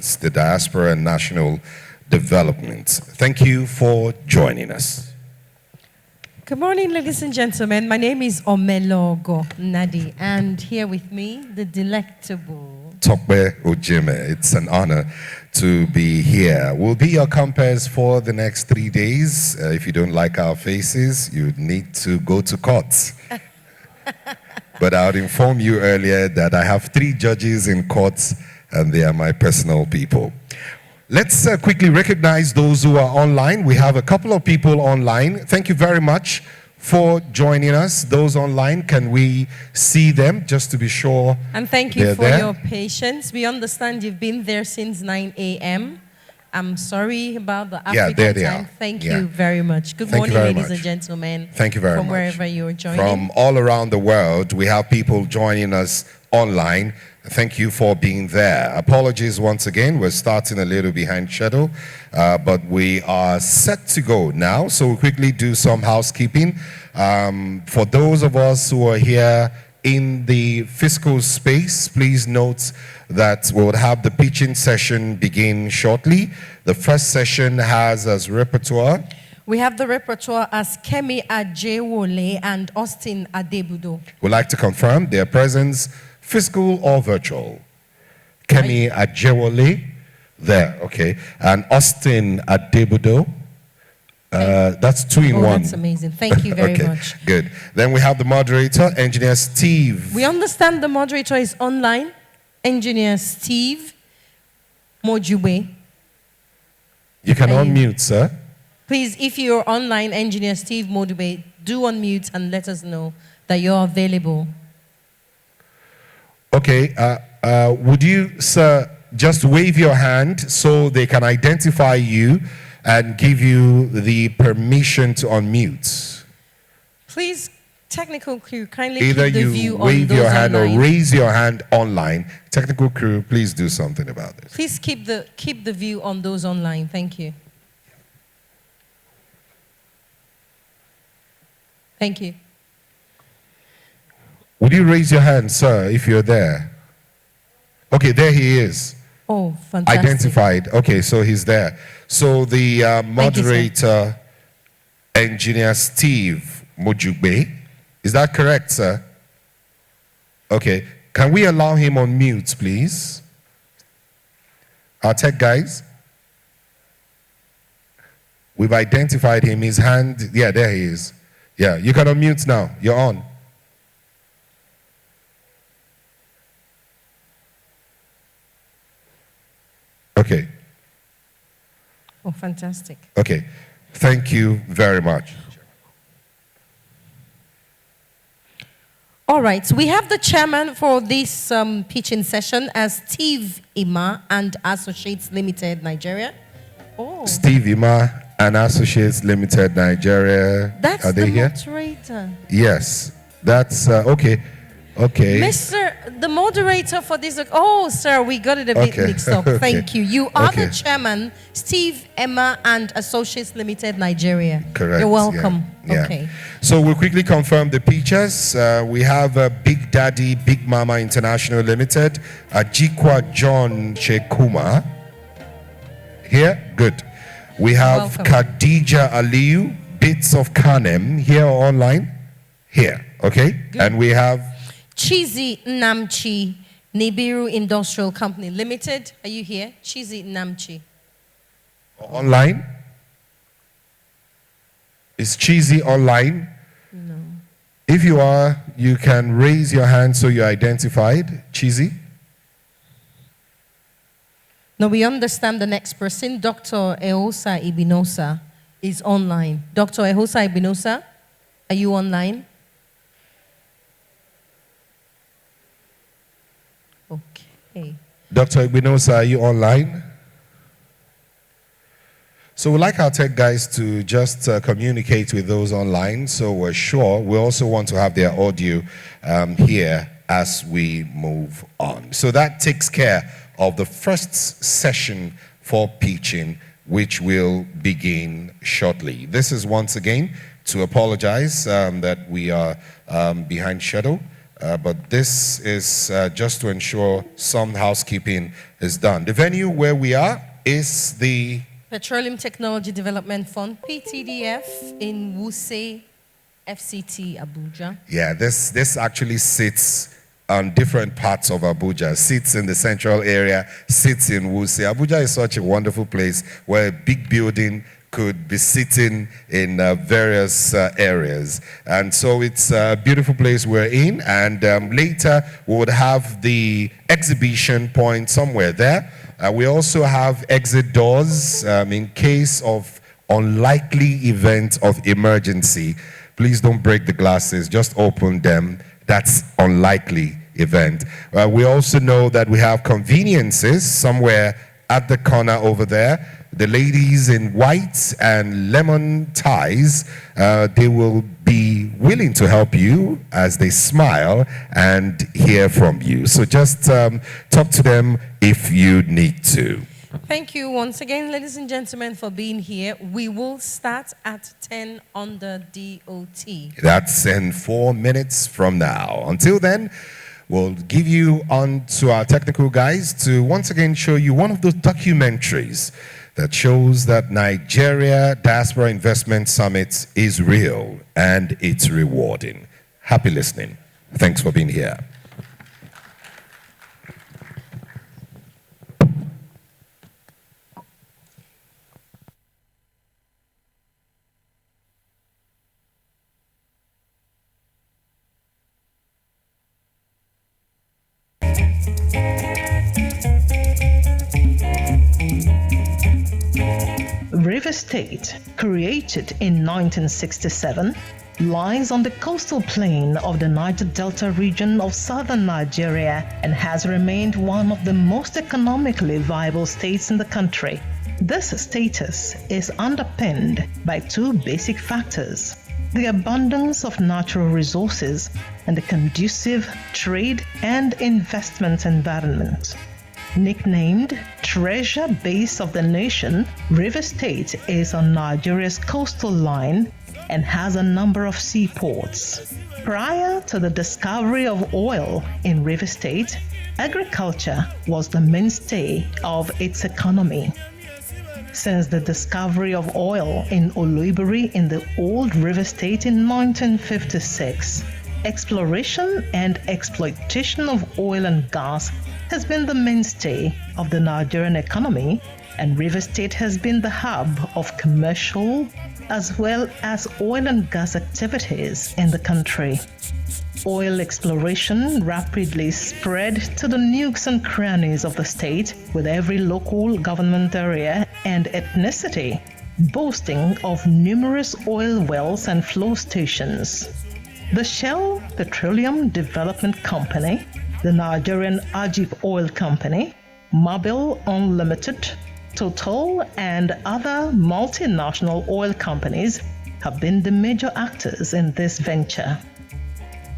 Relations, the Diaspora and National Development. Thank you for joining us. Good morning, ladies and gentlemen. My name is Omelogo Nadi, and here with me, the delectable Tokbe Ojime. It's an honor to be here. We'll be your compares for the next 3 days. If you don't like our faces, you need to go to court. But I would inform you earlier that I have 3 judges in courts, and they are my personal people. Let's quickly recognize those who are online. We have a couple of people online. Thank you very much for joining us. Those online, can we see them just to be sure? And thank you for your patience. We understand you've been there since 9 a.m. I'm sorry about the African time. Thank you very much. Good morning, ladies and gentlemen. Thank you very much. From wherever you're joining. From all around the world, we have people joining us online. Thank you for being there. Apologies once again. We're starting a little behind schedule, but we are set to go now. So we'll quickly do some housekeeping. For those of us who are here in the fiscal space, please note that we will have the pitching session begin shortly. The first session has as repertoire. We have the repertoire as Kemi Ajewole and Austin Adebudo. We'd like to confirm their presence, physical or virtual. Kemi Ajewole, there, okay. And Austin Adebudo. That's 2 in 1. That's amazing. Thank you very much. Good. Then we have the moderator, Engineer Steve. We understand the moderator is online. Engineer Steve Mojube. You can unmute, sir. Please, if you're online, Engineer Steve Mojube, do unmute and let us know that you're available. Okay. Would you, sir, just wave your hand so they can identify you and give you the permission to unmute? Please, technical crew, kindly either keep the view you on wave those your hand online. or raise your hand online. Technical crew, please do something about this. Please keep the view on those online. Thank you. Thank you. Would you raise your hand, sir, if you're there? Okay, there he is. Oh, fantastic. Identified. Okay, so he's there. So the moderator, Engineer Steve Mojube, is that correct, sir? Okay. Can we allow him on mute, please? Our tech guys? We've identified him. His hand, yeah, there he is. Yeah, you can unmute now. You're on. Okay. Oh, fantastic. Okay. Thank you very much. All right, so we have the chairman for this pitching session as Steve Ima and Associates Limited, Nigeria. Oh. Steve Ima and Associates Limited, Nigeria. That's Are they the here? moderator. Yes, that's okay. Okay. Mr. The moderator for this. Oh, sir, we got it a bit mixed up. Thank you. You are the chairman, Steve Emma and Associates Limited, Nigeria. Correct. You're welcome. Yeah. Okay. So we'll quickly confirm the pitchers. We have Big Daddy, Big Mama International Limited, Ajikwa John Chekuma. Here, good. We have Khadija Aliyu, Bits of Kanem, here or online? Here, okay? Good. And we have Chizi Namchi, Nibiru Industrial Company Limited. Are you here? Chizi Namchi. Online? Is Chizi online? No. If you are, you can raise your hand so you're identified. Chizi? No, we understand the next person. Dr. Ehosa Ibinosa is online. Dr. Ehosa Ibinosa, are you online? Okay. Dr. Ibinosa, are you online? So we'd like our tech guys to just communicate with those online so we're sure. We also want to have their audio here as we move on. So that takes care of the first session for pitching, which will begin shortly. This is once again to apologize that we are behind schedule. but this is just to ensure some housekeeping is done. The venue where we are is the Petroleum Technology Development Fund, PTDF, in Wuse, FCT, Abuja. Yeah, this actually sits on different parts of Abuja, sits in the central area, sits in Wuse. Abuja is such a wonderful place where a big building could be sitting in various areas. And so it's a beautiful place we're in, and later we would have the exhibition point somewhere there. We also have exit doors in case of unlikely event of emergency. Please don't break the glasses, just open them. That's unlikely event. We also know that we have conveniences somewhere at the corner over there. The ladies in white and lemon ties, they will be willing to help you as they smile and hear from you. So just talk to them if you need to. Thank you once again, ladies and gentlemen, for being here. We will start at 10 on the DOT. That's in 4 minutes from now. Until then, we'll give you on to our technical guys to once again show you one of those documentaries that shows that Nigeria Diaspora Investment Summit is real and it's rewarding. Happy listening. Thanks for being here. River State, created in 1967, lies on the coastal plain of the Niger Delta region of southern Nigeria and has remained one of the most economically viable states in the country. This status is underpinned by two basic factors: the abundance of natural resources and the conducive trade and investment environment. Nicknamed Treasure Base of the Nation, River State is on Nigeria's coastal line and has a number of seaports. Prior to the discovery of oil in River State, agriculture was the mainstay of its economy. Since the discovery of oil in Oloibiri in the old River State in 1956, exploration and exploitation of oil and gas has been the mainstay of the Nigerian economy, and River State has been the hub of commercial as well as oil and gas activities in the country. Oil exploration rapidly spread to the nooks and crannies of the state, with every local government area and ethnicity boasting of numerous oil wells and flow stations. The Shell Petroleum Development Company, the Nigerian Ajib Oil Company, Mobil Unlimited, Total, and other multinational oil companies have been the major actors in this venture.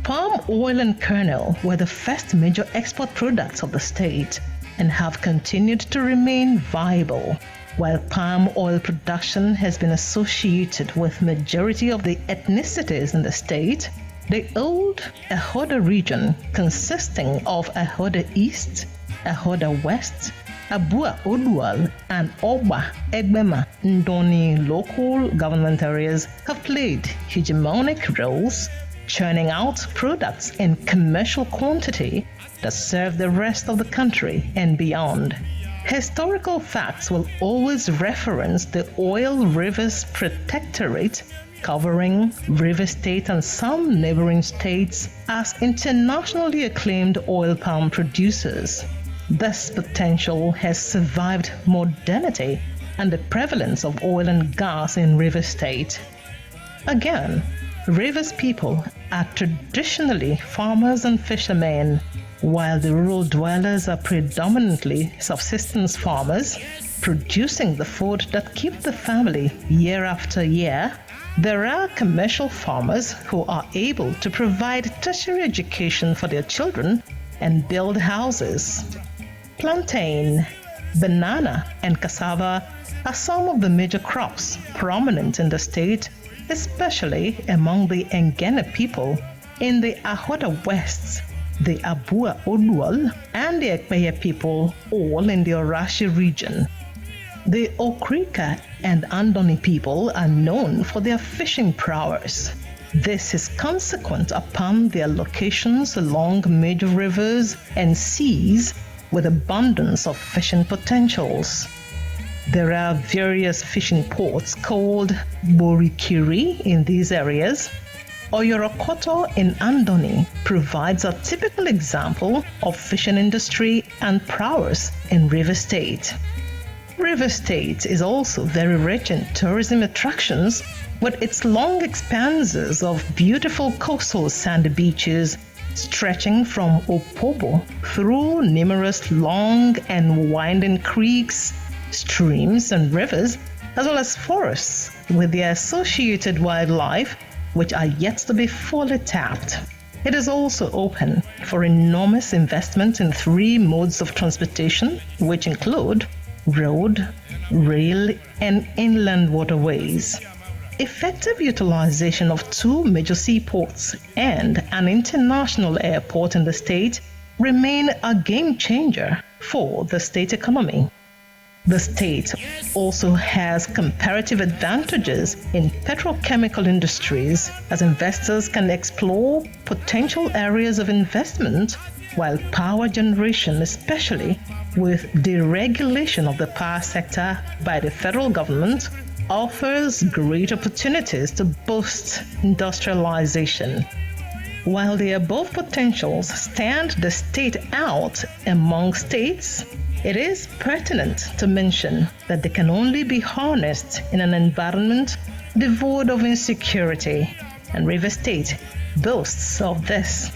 Palm oil and kernel were the first major export products of the state and have continued to remain viable. While palm oil production has been associated with majority of the ethnicities in the state, the old Ahoda region, consisting of Ahoda East, Ahoda West, Abua Odual, and Oba Egbema Ndoni local government areas have played hegemonic roles, churning out products in commercial quantity that serve the rest of the country and beyond. Historical facts will always reference the Oil Rivers Protectorate, covering River State and some neighboring states as internationally acclaimed oil palm producers. This potential has survived modernity and the prevalence of oil and gas in River State. Again, Rivers people are traditionally farmers and fishermen, while the rural dwellers are predominantly subsistence farmers, producing the food that keeps the family year after year. There are commercial farmers who are able to provide tertiary education for their children and build houses. Plantain, banana, and cassava are some of the major crops prominent in the state, especially among the Ngene people In the Ahoda West, the Abua Odual and the Ekpeye people, all in the Orashi region. The Okrika and Andoni people are known for their fishing prowess. This is consequent upon their locations along major rivers and seas with abundance of fishing potentials. There are various fishing ports called Borikiri in these areas. Oyorokoto in Andoni provides a typical example of fishing industry and prowess in River State. River State is also very rich in tourism attractions with its long expanses of beautiful coastal sandy beaches stretching from Opobo through numerous long and winding creeks, streams and rivers, as well as forests with their associated wildlife which are yet to be fully tapped. It is also open for enormous investment in 3 modes of transportation, which include road, rail, and inland waterways. Effective utilization of 2 major seaports and an international airport in the state remain a game changer for the state economy. The state also has comparative advantages in petrochemical industries as investors can explore potential areas of investment, while power generation, especially with deregulation of the power sector by the federal government, offers great opportunities to boost industrialization. While the above potentials stand the state out among states, it is pertinent to mention that they can only be harnessed in an environment devoid of insecurity, and River State boasts of this.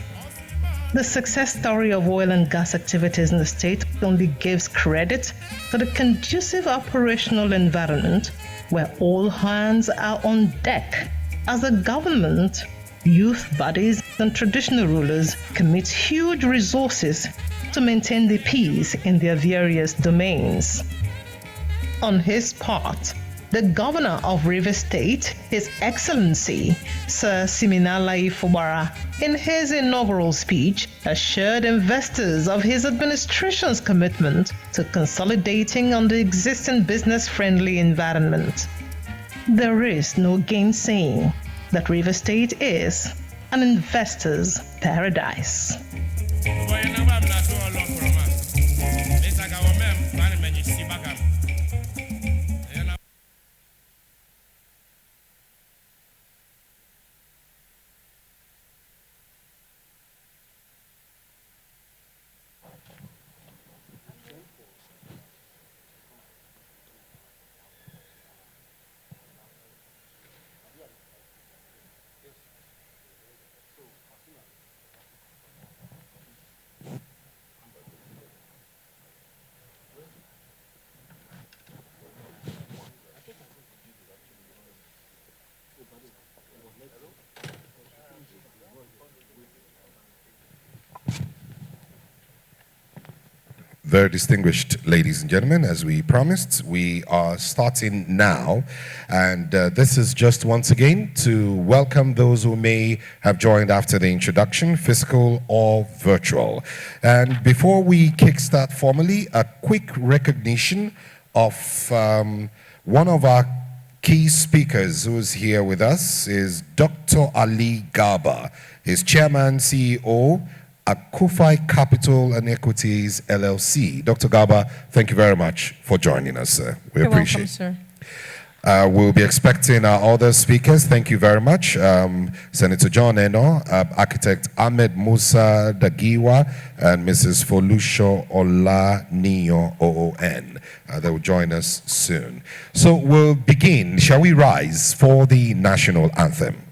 The success story of oil and gas activities in the state only gives credit to the conducive operational environment where all hands are on deck as the government, youth bodies, and traditional rulers commit huge resources to maintain the peace in their various domains. On his part, the governor of River State, His Excellency Sir Siminalayi Fubara, in his inaugural speech, assured investors of his administration's commitment to consolidating on the existing business-friendly environment. There is no gainsaying that River State is an investor's paradise. Very distinguished ladies and gentlemen, as we promised, we are starting now. And this is just once again to welcome those who may have joined after the introduction, physical or virtual. And before we kickstart formally, a quick recognition of one of our key speakers who's here with us is Dr. Ali Garba. He's Chairman, CEO, at Kufai Capital and Equities LLC. Dr. Garba, thank you very much for joining us, sir. We appreciate it. You're welcome, sir. We'll be expecting our other speakers. Thank you very much. Senator John Eno, Architect Ahmed Musa Dagiwa, and Mrs. Folusho Olaniyo OON. They will join us soon. So we'll begin. Shall we rise for the national anthem?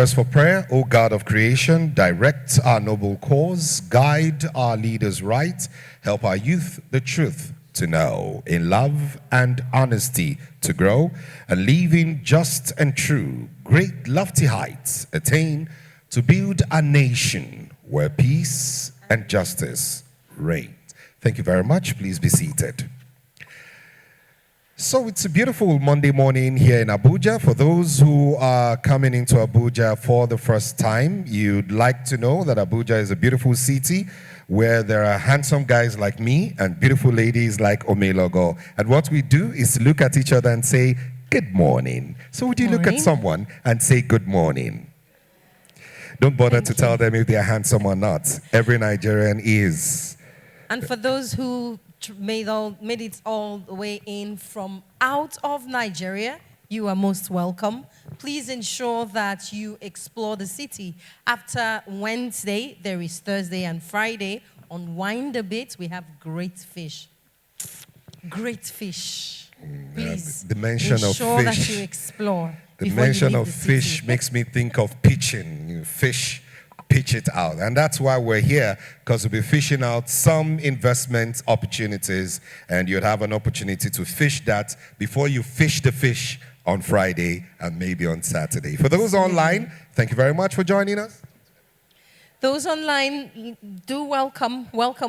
us for prayer. O God of creation, direct our noble cause, guide our leaders right, help our youth the truth to know, in love and honesty to grow, and living just and true, great lofty heights attain, to build a nation where peace and justice reign. Thank you very much. Please be seated. So it's a beautiful Monday morning here in Abuja. For those who are coming into Abuja for the first time, you'd like to know that Abuja is a beautiful city where there are handsome guys like me and beautiful ladies like Omelogo. And what we do is look at each other and say, good morning. So would you look at someone and say good morning? Don't bother to tell them if they are handsome or not. Every Nigerian is. And for those who made it all the way in from out of Nigeria, you are most welcome. Please ensure that you explore the city. After Wednesday, there is Thursday and Friday. On Wind a Bit, we have great fish. Great fish. Please the mention of ensure fish, that you explore. The mention of fish makes me think of pitching. Fish, pitch it out. And that's why we're here, because we'll be fishing out some investment opportunities, and you'd have an opportunity to fish that before you fish the fish on Friday and maybe on Saturday. For those online, thank you very much for joining us. Those online, do welcome,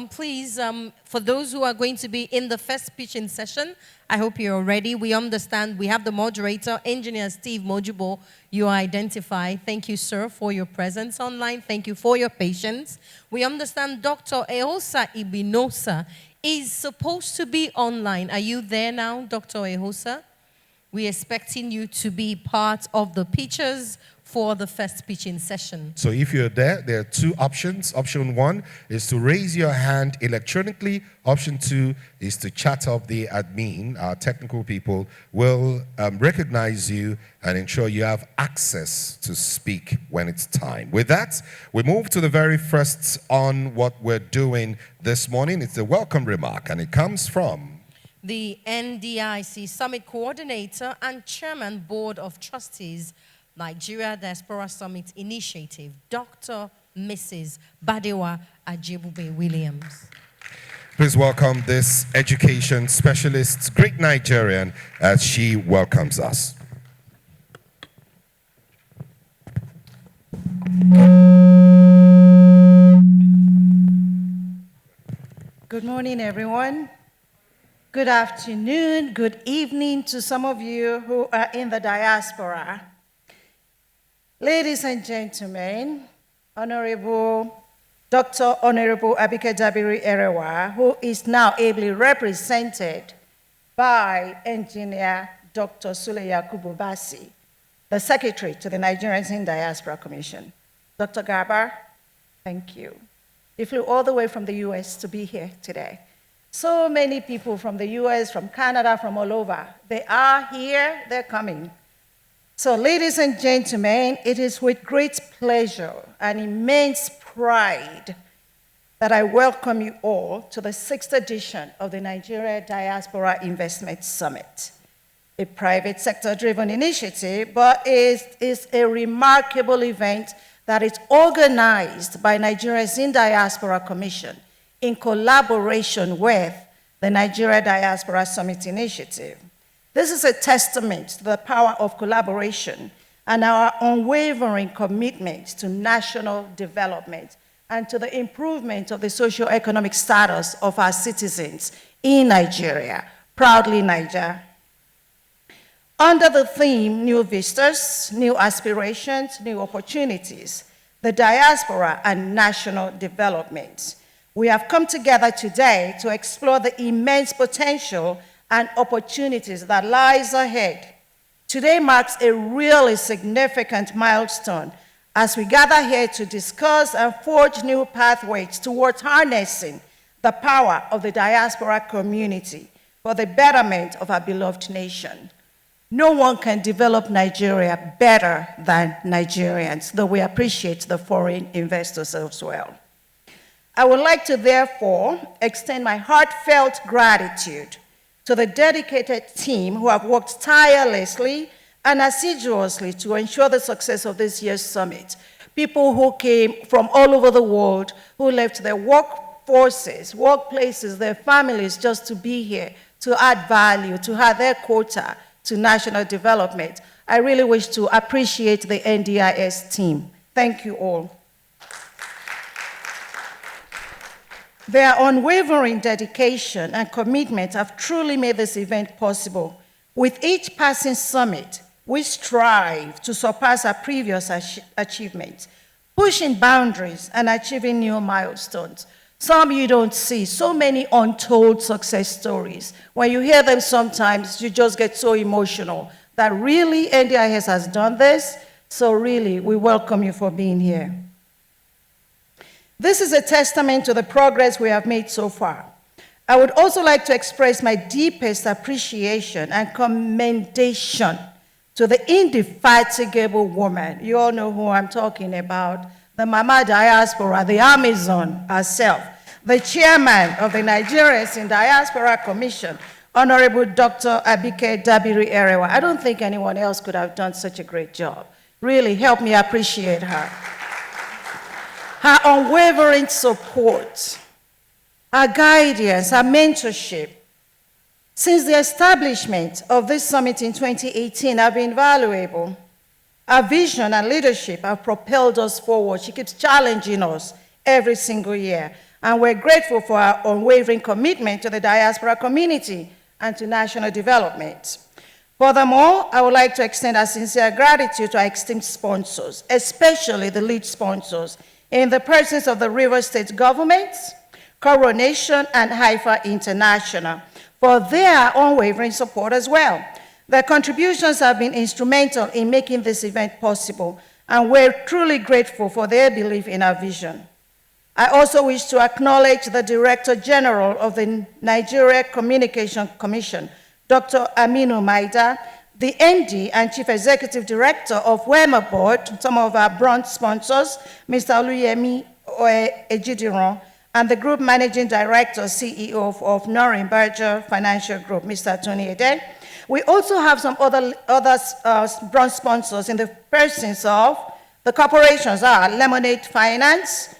please. For those who are going to be in the first pitching session, I hope you're ready. We understand we have the moderator, Engineer Steve Mojibo. You are identified. Thank you, sir, for your presence online. Thank you for your patience. We understand Dr. Ehosa Ibinosa is supposed to be online. Are you there now, Dr. Ehosa? We're expecting you to be part of the pitchers for the first pitching session. So if you're there are two options. Option one is to raise your hand electronically. Option two is to chat up the admin. Our technical people will recognize you and ensure you have access to speak when it's time. With that, we move to the very first on what we're doing this morning. It's a welcome remark, and it comes from the NDIS Summit Coordinator and Chairman Board of Trustees, Nigeria Diaspora Summit Initiative, Dr. Mrs. Badewa Ajibube Williams. Please welcome this education specialist, great Nigerian, as she welcomes us. Good morning, everyone. Good afternoon, good evening to some of you who are in the diaspora. Ladies and gentlemen, Honorable Dr. Honorable Abike Dabiri Erewa, who is now ably represented by Engineer Dr. Sule Yakubu Basi, the Secretary to the Nigerians in Diaspora Commission. Dr. Garba, thank you. You flew all the way from the US to be here today. So many people from the US, from Canada, from all over. They are here, they're coming. So ladies and gentlemen, it is with great pleasure and immense pride that I welcome you all to the 6th edition of the Nigeria Diaspora Investment Summit. A private sector-driven initiative, but is a remarkable event that is organized by Nigeria's in Diaspora Commission in collaboration with the Nigeria Diaspora Summit Initiative. This is a testament to the power of collaboration and our unwavering commitment to national development and to the improvement of the socio-economic status of our citizens in Nigeria. Proudly, Niger. Under the theme, New Vistas, New Aspirations, New Opportunities, the Diaspora and National Development, we have come together today to explore the immense potential and opportunities that lies ahead. Today marks a really significant milestone as we gather here to discuss and forge new pathways towards harnessing the power of the diaspora community for the betterment of our beloved nation. No one can develop Nigeria better than Nigerians, though we appreciate the foreign investors as well. I would like to therefore extend my heartfelt gratitude to the dedicated team who have worked tirelessly and assiduously to ensure the success of this year's summit. People who came from all over the world, who left their workforces, workplaces, their families just to be here, to add value, to add their quota to national development. I really wish to appreciate the NDIS team. Thank you all. Their unwavering dedication and commitment have truly made this event possible. With each passing summit, we strive to surpass our previous achievements, pushing boundaries and achieving new milestones. Some you don't see, so many untold success stories. When you hear them sometimes, you just get so emotional that really NDIS has done this, so really we welcome you for being here. This is a testament to the progress we have made so far. I would also like to express my deepest appreciation and commendation to the indefatigable woman. You all know who I'm talking about, the Mama Diaspora, the Amazon herself, the chairman of the Nigerians in Diaspora Commission, Honorable Dr. Abike Dabiri Erewa. I don't think anyone else could have done such a great job. Really, help me appreciate her. Her unwavering support, her guidance, her mentorship. Since the establishment of this summit in 2018 have been invaluable. Her vision and leadership have propelled us forward. She keeps challenging us every single year. And we're grateful for her unwavering commitment to the diaspora community and to national development. Furthermore, I would like to extend our sincere gratitude to our esteemed sponsors, especially the lead sponsors, in the persons of the Rivers State governments, Coronation, and Haifa International, for their unwavering support as well. Their contributions have been instrumental in making this event possible, and we're truly grateful for their belief in our vision. I also wish to acknowledge the Director General of the Nigeria Communication Commission, Dr. Aminu Maida, the MD and Chief Executive Director of WEMA Board, some of our bronze sponsors, Mr. Oluyemi Ejidiron, and the Group Managing Director, CEO of Norrin Berger Financial Group, Mr. Tony Ede. We also have some other bronze sponsors in the persons of the corporations Lemonade Finance,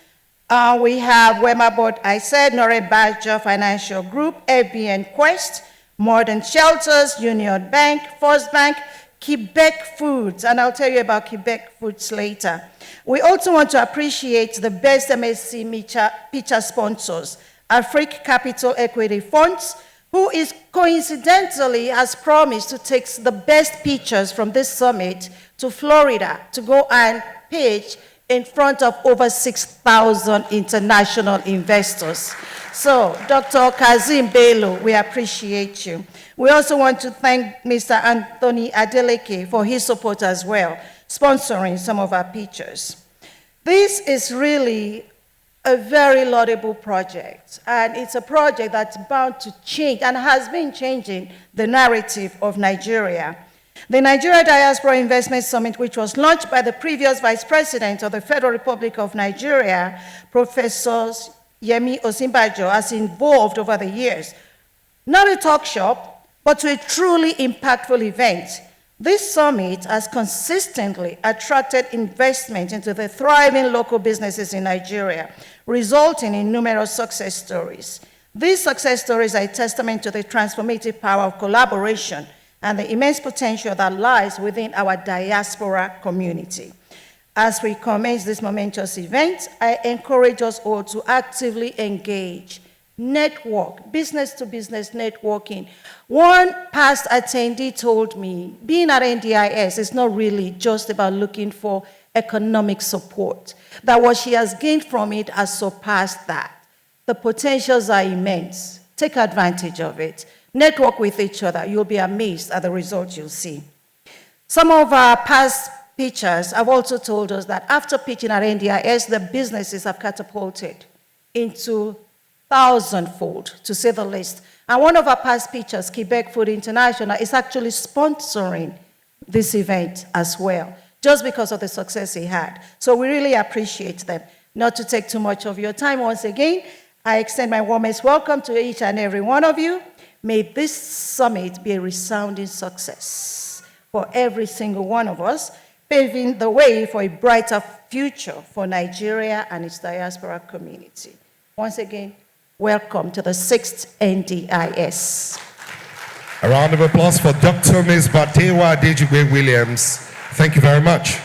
we have WEMA Board, I said, Norrin Berger Financial Group, FBN Quest, Modern Shelters, Union Bank, First Bank, Quebec Foods, and I'll tell you about Quebec Foods later. We also want to appreciate the best MSC picture sponsors, Afrique Capital Equity Funds, who is coincidentally has promised to take the best pictures from this summit to Florida to go and pitch in front of over 6,000 international investors. So, Dr. Kazim Bello, we appreciate you. We also want to thank Mr. Anthony Adeleke for his support as well, sponsoring some of our pictures. This is really a very laudable project, and it's a project that's bound to change and has been changing the narrative of Nigeria. The Nigeria Diaspora Investment Summit, which was launched by the previous Vice President of the Federal Republic of Nigeria, Professor Yemi Osinbajo, has evolved over the years. Not a talk shop, but to a truly impactful event. This summit has consistently attracted investment into the thriving local businesses in Nigeria, resulting in numerous success stories. These success stories are a testament to the transformative power of collaboration and the immense potential that lies within our diaspora community. As we commence this momentous event, I encourage us all to actively engage, network, business-to-business networking. One past attendee told me, being at NDIS is not really just about looking for economic support, that what she has gained from it has surpassed that. The potentials are immense. Take advantage of it. Network with each other. You'll be amazed at the results you'll see. Some of our past pitchers have also told us that after pitching at NDIS, the businesses have catapulted into thousandfold, to say the least. And one of our past pitchers, Quebec Food International, is actually sponsoring this event as well, just because of the success he had. So we really appreciate them. Not to take too much of your time once again, I extend my warmest welcome to each and every one of you. May this summit be a resounding success. for every single one of us, paving the way for a brighter future for Nigeria and its diaspora community. Once again, welcome to the 6th NDIS. A round of applause for Dr. Ms. Batewa Adejigbe Williams. Thank you very much.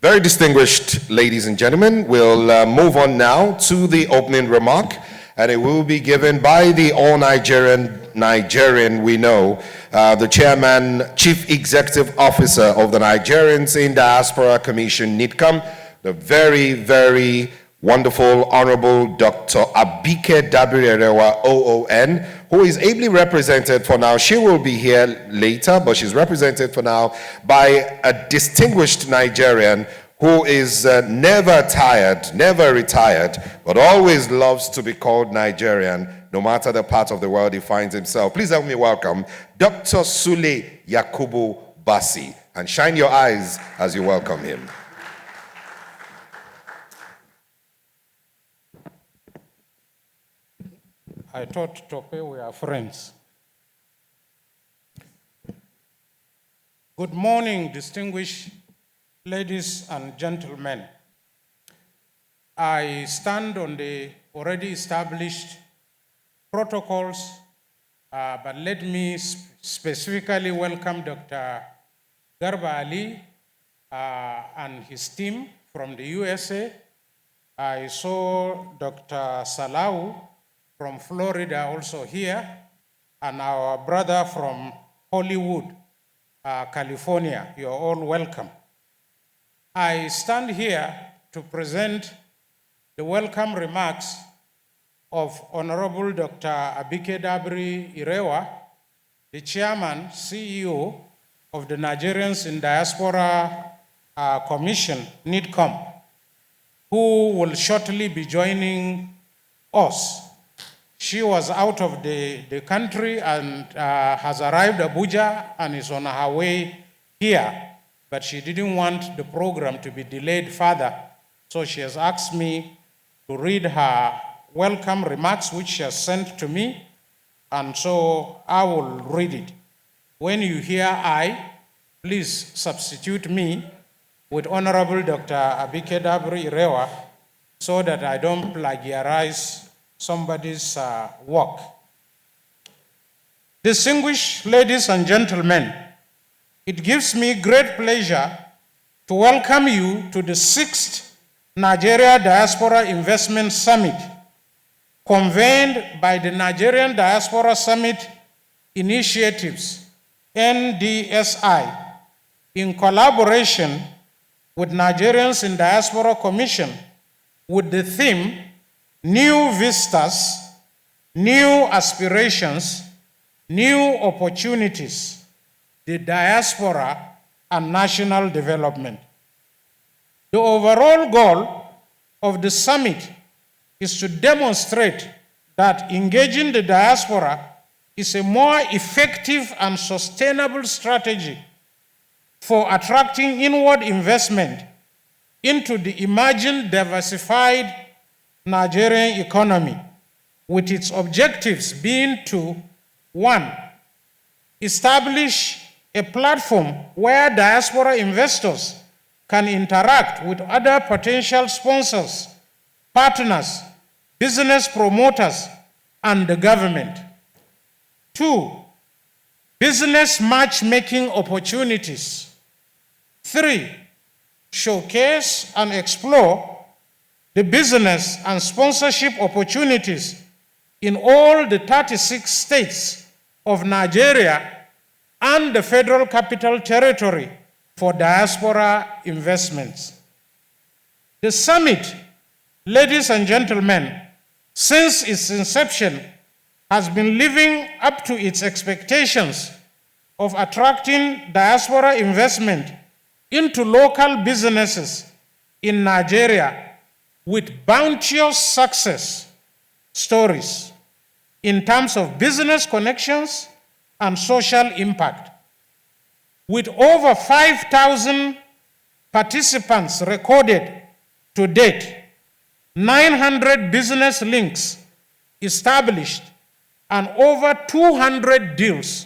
Very distinguished ladies and gentlemen, we'll move on now to the opening remark, and it will be given by the all-Nigerian we know, the Chairman, Chief Executive Officer of the Nigerians in Diaspora Commission, NIDCOM, the very, very wonderful, Honorable Dr. Abike Dabiri-Erewa, OON, who is ably represented for now. She will be here later, but she's represented for now by a distinguished Nigerian who is never tired, never retired, but always loves to be called Nigerian, no matter the part of the world he finds himself. Please help me welcome Dr. Sule Yakubu Basi, and shine your eyes as you welcome him. I thought Tope we are friends. Good morning, distinguished ladies and gentlemen. I stand on the already established protocols, but let me specifically welcome Dr. Garba Ali and his team from the USA. I saw Dr. Salau from Florida also here, and our brother from Hollywood, California. You're all welcome. I stand here to present the welcome remarks of Honorable Dr. Abike Dabiri-Erewa, the Chairman, CEO of the Nigerians in Diaspora Commission, NIDCOM, who will shortly be joining us. She was out of the country and has arrived at Abuja and is on her way here, but she didn't want the program to be delayed further, so she has asked me to read her welcome remarks, which she has sent to me, and so I will read it. When you hear I, please substitute me with Honorable Dr. Abike Dabiri-Erewa so that I don't plagiarize somebody's work. Distinguished ladies and gentlemen, it gives me great pleasure to welcome you to the 6th Nigeria Diaspora Investment Summit, convened by the Nigerian Diaspora Summit Initiatives, NDSI, in collaboration with Nigerians in Diaspora Commission, with the theme New Vistas, New Aspirations, New Opportunities, the Diaspora and National Development. The overall goal of the summit is to demonstrate that engaging the diaspora is a more effective and sustainable strategy for attracting inward investment into the emerging diversified Nigerian economy, with its objectives being to, 1, establish a platform where diaspora investors can interact with other potential sponsors, partners, business promoters, and the government. 2, business matchmaking opportunities. 3, showcase and explore the business and sponsorship opportunities in all the 36 states of Nigeria and the Federal Capital Territory for diaspora investments. The summit, ladies and gentlemen, since its inception, has been living up to its expectations of attracting diaspora investment into local businesses in Nigeria, with bounteous success stories in terms of business connections and social impact. With over 5,000 participants recorded to date, 900 business links established, and over 200 deals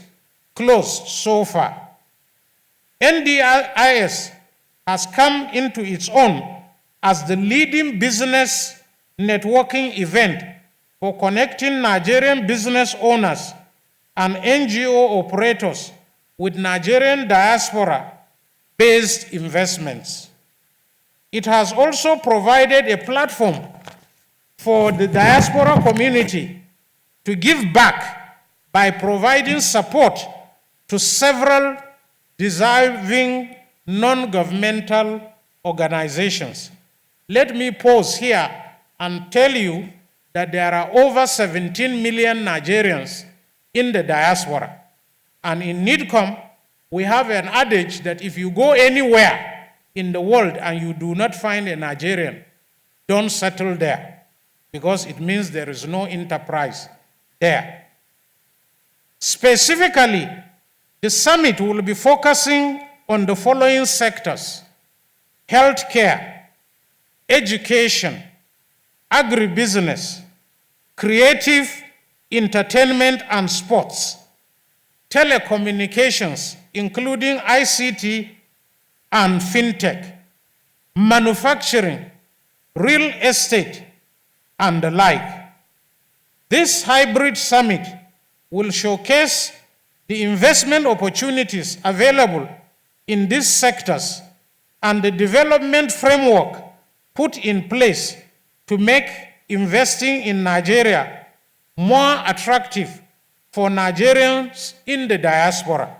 disclosed so far. NDIS has come into its own as the leading business networking event for connecting Nigerian business owners and NGO operators with Nigerian diaspora-based investments. It has also provided a platform for the diaspora community to give back by providing support to several deserving non-governmental organizations. Let me pause here and tell you that there are over 17 million Nigerians in the diaspora. And in NIDCOM, we have an adage that if you go anywhere in the world and you do not find a Nigerian, don't settle there, because it means there is no enterprise there. Specifically, the summit will be focusing on the following sectors: healthcare, education, agribusiness, creative, entertainment and sports, telecommunications, including ICT and fintech, manufacturing, real estate, and the like. This hybrid summit will showcase the investment opportunities available in these sectors and the development framework put in place to make investing in Nigeria more attractive for Nigerians in the diaspora.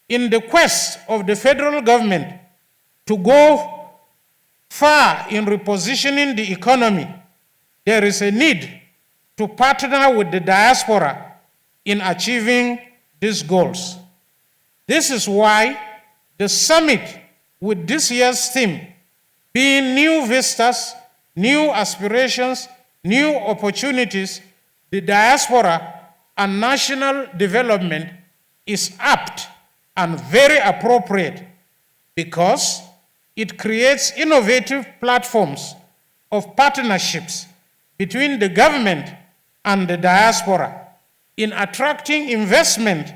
In the quest of the federal government to go far in repositioning the economy, there is a need to partner with the diaspora in achieving these goals. This is why the summit with this year's theme being New Vistas, New Aspirations, New Opportunities, the diaspora and national development is apt and very appropriate because it creates innovative platforms of partnerships between the government and the diaspora in attracting investment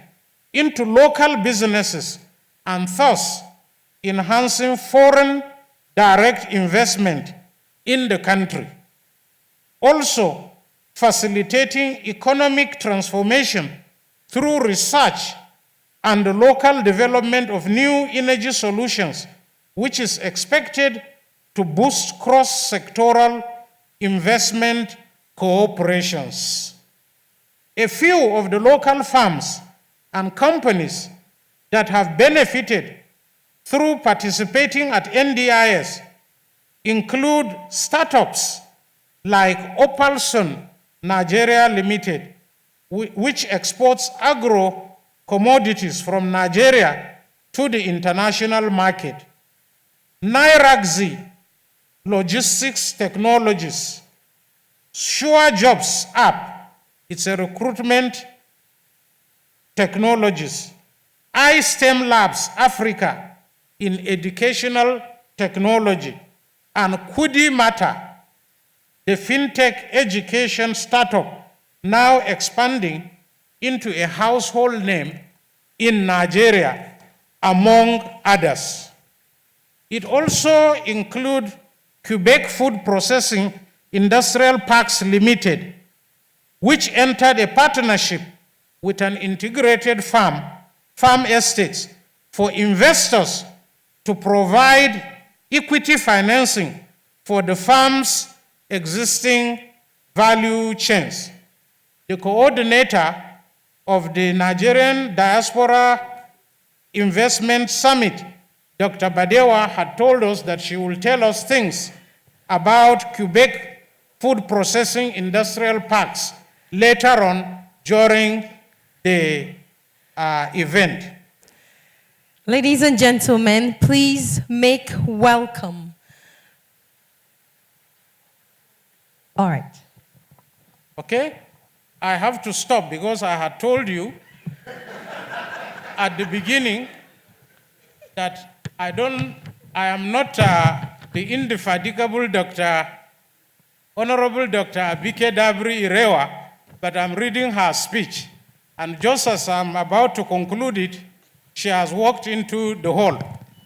into local businesses and thus enhancing foreign direct investment in the country. Also, facilitating economic transformation through research and the local development of new energy solutions, which is expected to boost cross-sectoral investment cooperations. A few of the local firms and companies that have benefited through participating at NDIS include startups like Opalson Nigeria Limited, which exports agro commodities from Nigeria to the international market. Nairaxi Logistics Technologies, Sure Jobs app, it's a recruitment technologies. iSTEM Labs Africa in educational technology, and Kudi Mata, the fintech education startup now expanding into a household name in Nigeria, among others. It also includes Quebec Food Processing Industrial Parks Limited, which entered a partnership with an integrated farm estates for investors to provide equity financing for the farm's existing value chains. The coordinator of the Nigerian Diaspora Investment Summit, Dr. Badewa, had told us that she will tell us things about Quebec Food Processing Industrial Parks later on during the event. Ladies and gentlemen, please make welcome. All right. Okay? I have to stop because I had told you at the beginning that I am not the indefatigable Honorable Dr. Abike Dabri Irewa, but I'm reading her speech. And just as I'm about to conclude it, she has walked into the hall.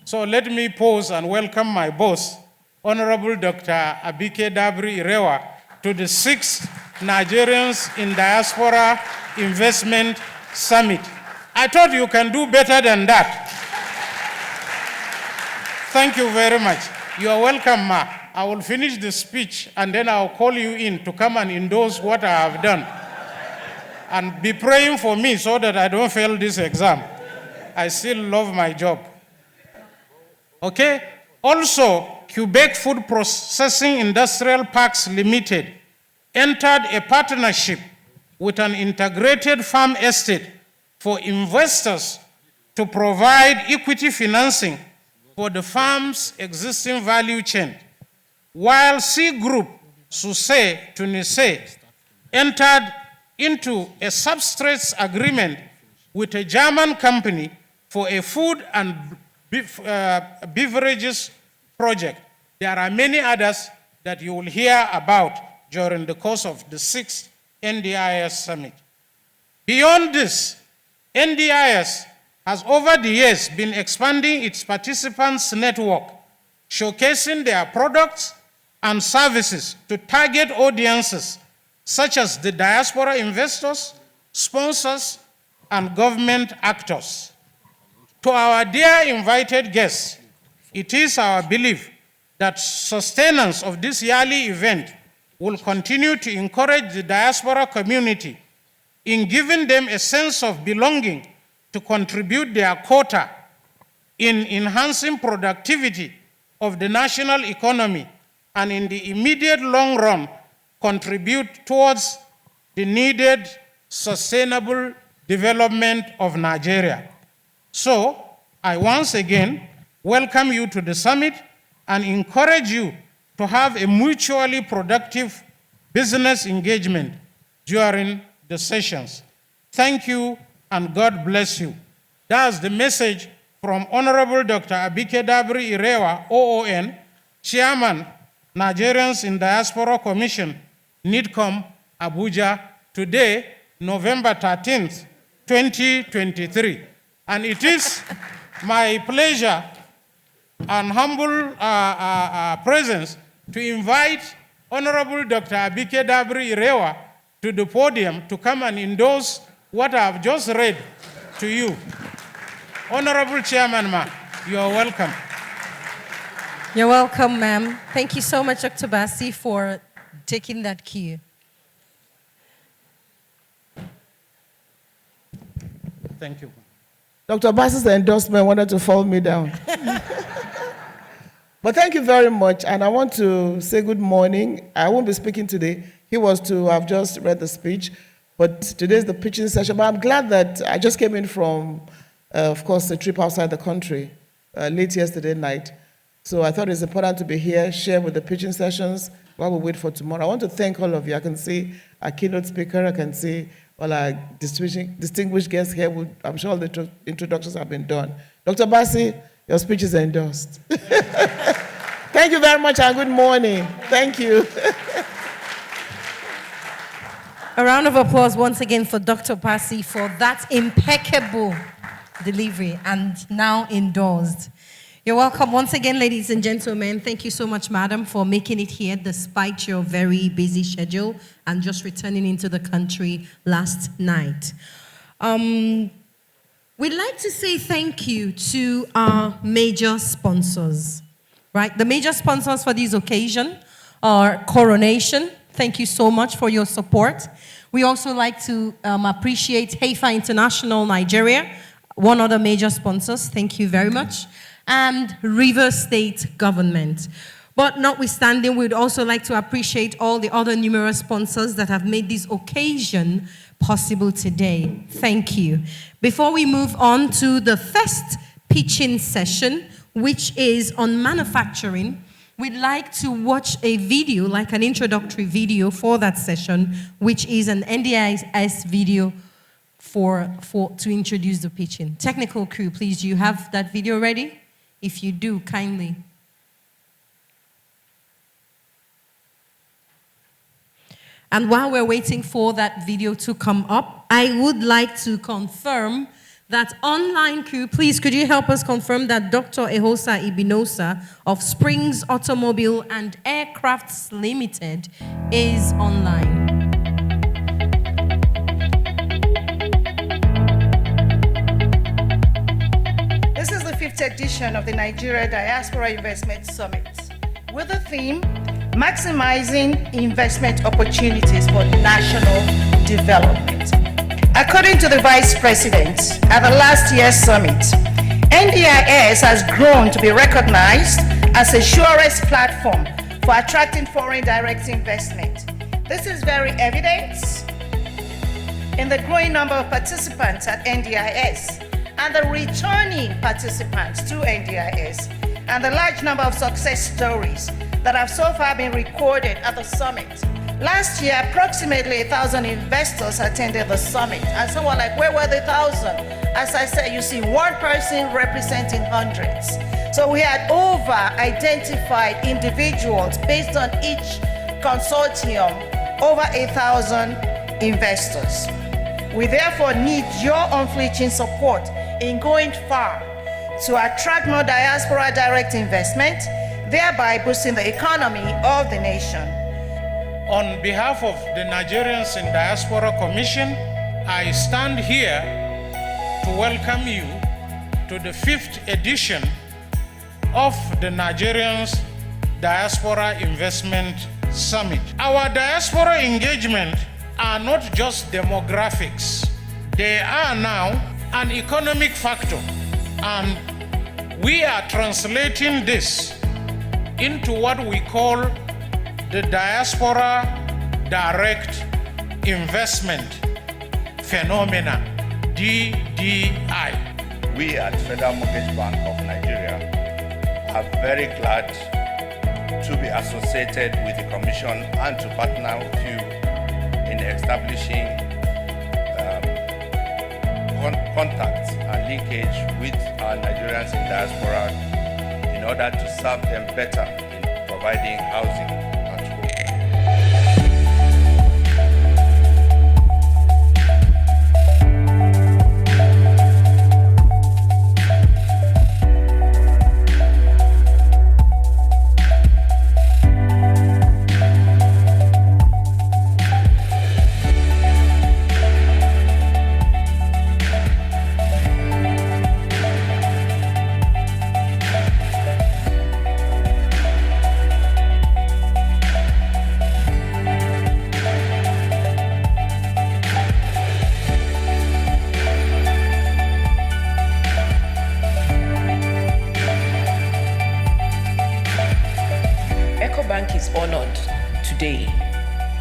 So let me pause and welcome my boss, Honorable Dr. Abike Dabri Irewa, to the 6th Nigerians in Diaspora Investment Summit. I thought you can do better than that. Thank you very much. You are welcome, Ma. I will finish the speech and then I'll call you in to come and endorse what I have done. And be praying for me so that I don't fail this exam. I still love my job. Okay? Also, Quebec Food Processing Industrial Parks Limited entered a partnership with an integrated farm estate for investors to provide equity financing for the farm's existing value chain, while C Group, Susay, Tunise, entered into a substrates agreement with a German company for a food and beverages project. There are many others that you will hear about during the course of the 6th NDIS Summit. Beyond this, NDIS has over the years been expanding its participants' network, showcasing their products and services to target audiences such as the diaspora investors, sponsors, and government actors. To our dear invited guests, it is our belief that sustenance of this yearly event will continue to encourage the diaspora community in giving them a sense of belonging to contribute their quota in enhancing productivity of the national economy and in the immediate long run contribute towards the needed sustainable development of Nigeria. So, I once again welcome you to the summit and encourage you to have a mutually productive business engagement during the sessions. Thank you and God bless you. That's the message from Honorable Dr. Abike Dabri Irewa, OON, Chairman, Nigerians in Diaspora Commission, NIDCOM, Abuja, today, November 13th, 2023. And it is my pleasure and humble presence to invite Honorable Dr. Abike Dabri Irewa to the podium to come and endorse what I have just read to you. Honorable Chairman, Ma, you are welcome. You're welcome, ma'am. Thank you so much, Dr. Bassi, for taking that cue. Thank you. Dr. Bassi's endorsement wanted to fall me down. But thank you very much, and I want to say good morning. I won't be speaking today. He was to have just read the speech, but today's the pitching session. But I'm glad that I just came in from, of course, a trip outside the country late yesterday night. So I thought it's important to be here, share with the pitching sessions while we wait for tomorrow. I want to thank all of you. I can see our keynote speaker. I can see all our distinguished guests here. I'm sure all the introductions have been done. Dr. Bassi, your speech is endorsed. Thank you very much and good morning. Thank you. A round of applause once again for Dr. Bassi for that impeccable delivery and now endorsed. You're welcome once again, ladies and gentlemen. Thank you so much, madam, for making it here despite your very busy schedule and just returning into the country last night. We'd like to say thank you to our major sponsors, right? The major sponsors for this occasion are Coronation. Thank you so much for your support. We also like to appreciate Haifa International Nigeria, one other major sponsors. Thank you very much. And River State Government. But notwithstanding, we'd also like to appreciate all the other numerous sponsors that have made this occasion possible today. Thank you. Before we move on to the first pitching session, which is on manufacturing, we'd like to watch a video, like an introductory video for that session, which is an NDIS video to introduce the pitching. Technical crew, please, do you have that video ready? If you do, kindly. And while we're waiting for that video to come up, I would like to confirm that online crew, please, could you help us confirm that Dr. Ehosa Ibinosa of Springs Automobile and Aircrafts Limited is online. This is the 5th edition of the Nigeria Diaspora Investment Summit with the theme, Maximizing Investment Opportunities for National Development. According to the Vice President, at the last year's summit, NDIS has grown to be recognized as a surest platform for attracting foreign direct investment. This is very evident in the growing number of participants at NDIS and the returning participants to NDIS, and the large number of success stories that have so far been recorded at the summit. Last year, approximately 1,000 investors attended the summit, and some were like, where were the 1,000? As I said, you see one person representing hundreds. So we had over-identified individuals based on each consortium, over 1,000 investors. We therefore need your unflinching support in going far to attract more diaspora direct investment, thereby boosting the economy of the nation. On behalf of the Nigerians in Diaspora Commission, I stand here to welcome you to the 5th edition of the Nigerians Diaspora Investment Summit. Our diaspora engagement are not just demographics. They are now an economic factor, and we are translating this into what we call the Diaspora Direct Investment Phenomena, DDI. We at Federal Mortgage Bank of Nigeria are very glad to be associated with the Commission and to partner with you in establishing contacts and linkage with our Nigerians in diaspora in order to serve them better in providing housing and hope. Bank is honored today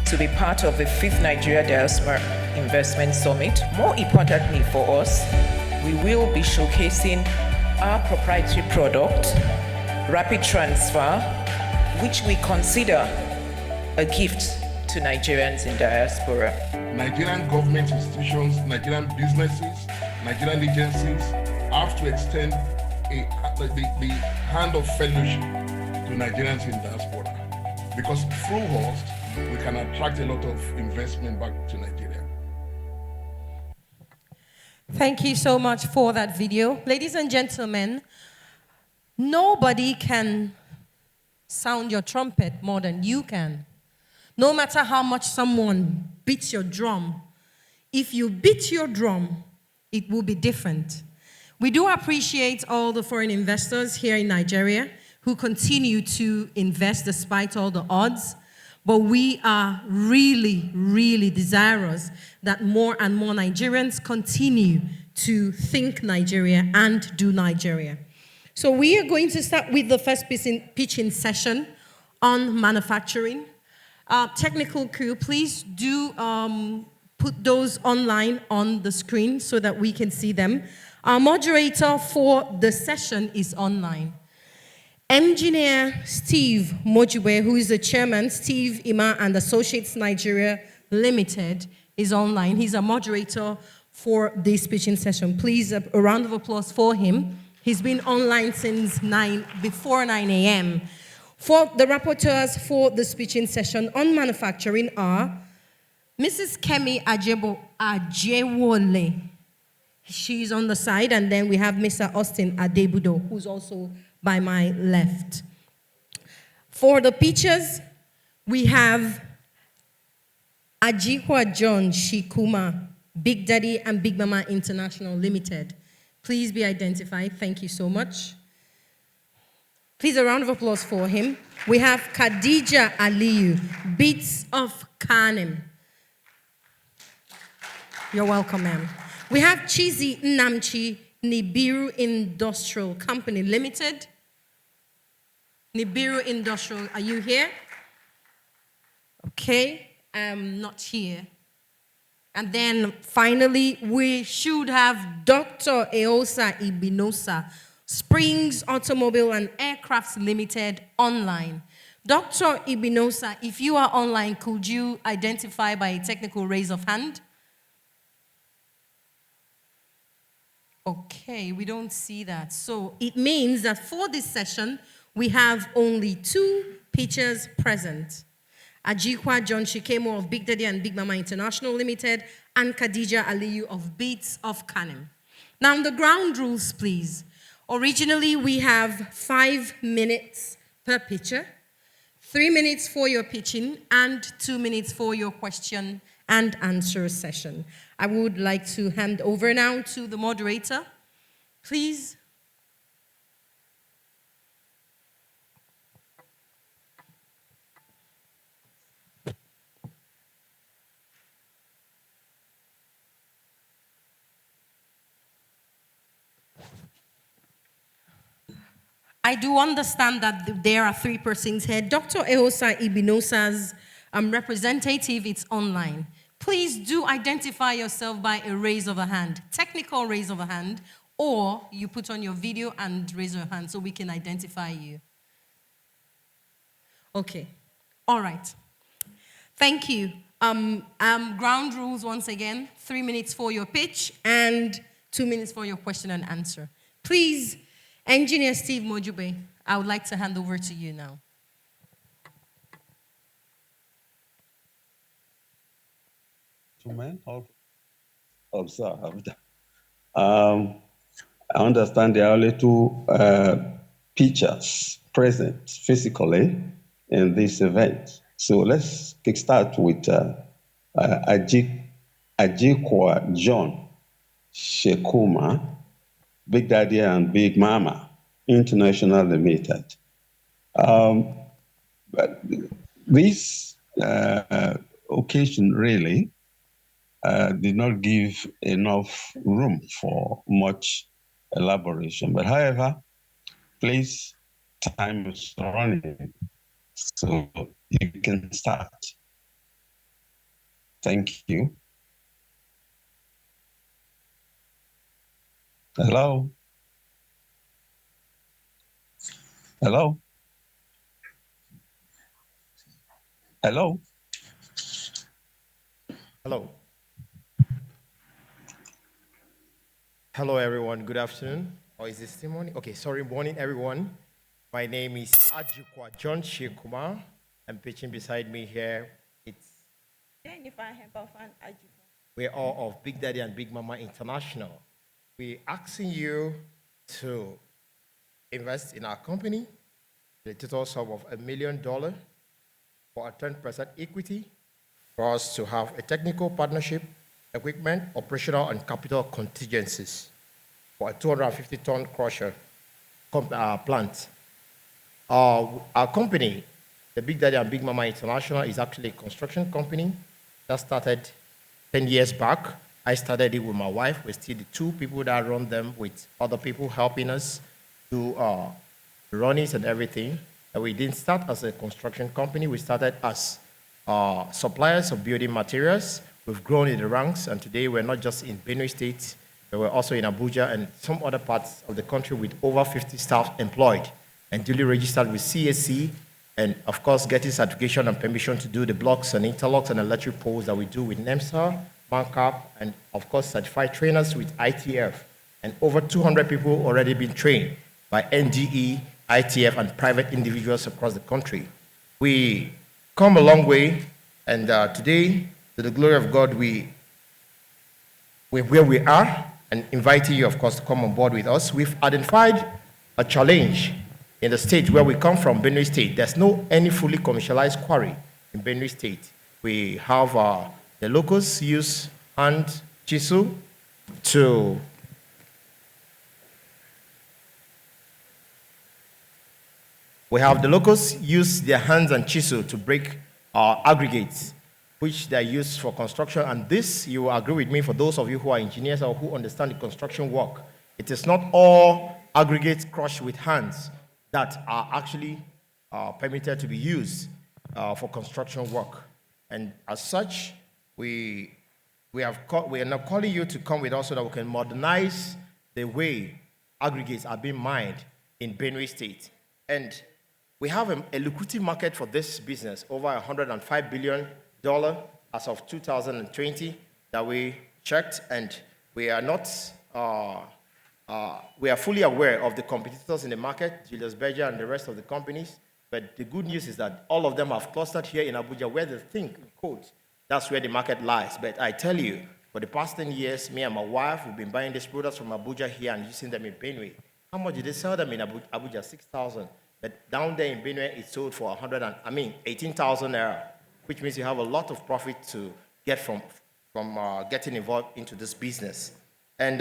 to be part of the 5th Nigeria Diaspora Investment Summit. More importantly for us, we will be showcasing our proprietary product, Rapid Transfer, which we consider a gift to Nigerians in diaspora. Nigerian government institutions, Nigerian businesses, Nigerian agencies have to extend the hand of fellowship to Nigerians in diaspora, because through us, we can attract a lot of investment back to Nigeria. Thank you so much for that video. Ladies and gentlemen, nobody can sound your trumpet more than you can. No matter how much someone beats your drum, if you beat your drum, it will be different. We do appreciate all the foreign investors here in Nigeria who continue to invest despite all the odds, but we are really, really desirous that more and more Nigerians continue to think Nigeria and do Nigeria. So we are going to start with the first pitching session on manufacturing. Technical crew, please do put those online on the screen so that we can see them. Our moderator for the session is online. Engineer Steve Mojiwe, who is the chairman, Steve Ima and Associates Nigeria Limited, is online. He's a moderator for this pitching session. Please, a round of applause for him. He's been online since before 9 a.m. For the rapporteurs for this pitching session on manufacturing are Mrs. Kemi Ajewole. She's on the side, and then we have Mr. Austin Adebudo, who's also by my left. For the pictures, we have Ajikwa John Shikuma, Big Daddy and Big Mama International Limited. Please be identified. Thank you so much. Please, a round of applause for him. We have Khadija Aliyu, Beats of Kanem. You're welcome, ma'am. We have Chizi Namchi Nibiru Industrial Company Limited. Nibiru Industrial, are you here? Okay, I'm not here. And then finally, we should have Dr. Eosa Ibinosa, Springs Automobile and Aircrafts Limited online. Dr. Ibinosa, if you are online, could you identify by a technical raise of hand? Okay, we don't see that. So it means that for this session, we have only 2 pitchers present. Ajikwa John Shikemo of Big Daddy and Big Mama International Limited, and Khadija Aliyu of Beats of Kanem. Now, the ground rules, please. Originally, we have 5 minutes per pitcher, 3 minutes for your pitching, and 2 minutes for your question and answer session. I would like to hand over now to the moderator. Please. I do understand that there are 3 persons here. Dr. Eosa Ibinosa's representative is online. Please do identify yourself by a raise of a hand, technical raise of a hand, or you put on your video and raise your hand so we can identify you. Okay, all right. Thank you. Ground rules once again, 3 minutes for your pitch and 2 minutes for your question and answer. Please, Engineer Steve Mojube, I would like to hand over to you now. Observed. I understand there are only 2 pitchers present physically in this event. So let's kickstart with Ajikwa John Shekuma, Big Daddy and Big Mama International Limited. But this occasion really did not give enough room for much elaboration. But however, please, time is running, so you can start. Thank you. Hello? Hello? Hello? Hello. Hello, everyone. Good afternoon. Or is this still morning? Okay, sorry, morning, everyone. My name is Ajikwa John Shekuma. I'm pitching beside me here. It's we're all of Big Daddy and Big Mama International. We're asking you to invest in our company, the total sum of $1 million for a 10% equity, for us to have a technical partnership, equipment, operational, and capital contingencies for a 250-ton crusher plant. Our company, the Big Daddy and Big Mama International, is actually a construction company that started 10 years back. I started it with my wife. We're still the 2 people that run them, with other people helping us do run it and everything. And we didn't start as a construction company. We started as suppliers of building materials. We've grown in the ranks, and today we're not just in Benue State, but we're also in Abuja and some other parts of the country with over 50 staff employed and duly registered with CSC, and of course getting certification and permission to do the blocks and interlocks and electric poles that we do with NEMSA, BANCAP, and of course certified trainers with ITF. And over 200 people already been trained by NDE, ITF, and private individuals across the country. We come a long way, and today To the glory of God, we're where we are and inviting you, of course, to come on board with us. We've identified a challenge in the state where we come from, Benue State. There's no any fully commercialized quarry in Benue State. We have the locals use hand chisel to use their hands and chisel to break aggregates, which they use for construction. And this, you will agree with me, for those of you who are engineers or who understand the construction work, it is not all aggregates crushed with hands that are actually permitted to be used for construction work. And as such, we are now calling you to come with us so that we can modernize the way aggregates are being mined in Benue State. And we have a lucrative market for this business, over $105 billion as of 2020 that we checked, and we are not, we are fully aware of the competitors in the market, Julius Berger and the rest of the companies, but the good news is that all of them have clustered here in Abuja where they think, in quotes, that's where the market lies. But I tell you, for the past 10 years, me and my wife, we've been buying these products from Abuja here and using them in Benue. How much did they sell them in Abuja? 6,000. But down there in Benue, it's sold for 18,000 naira, which means you have a lot of profit to get from getting involved into this business. And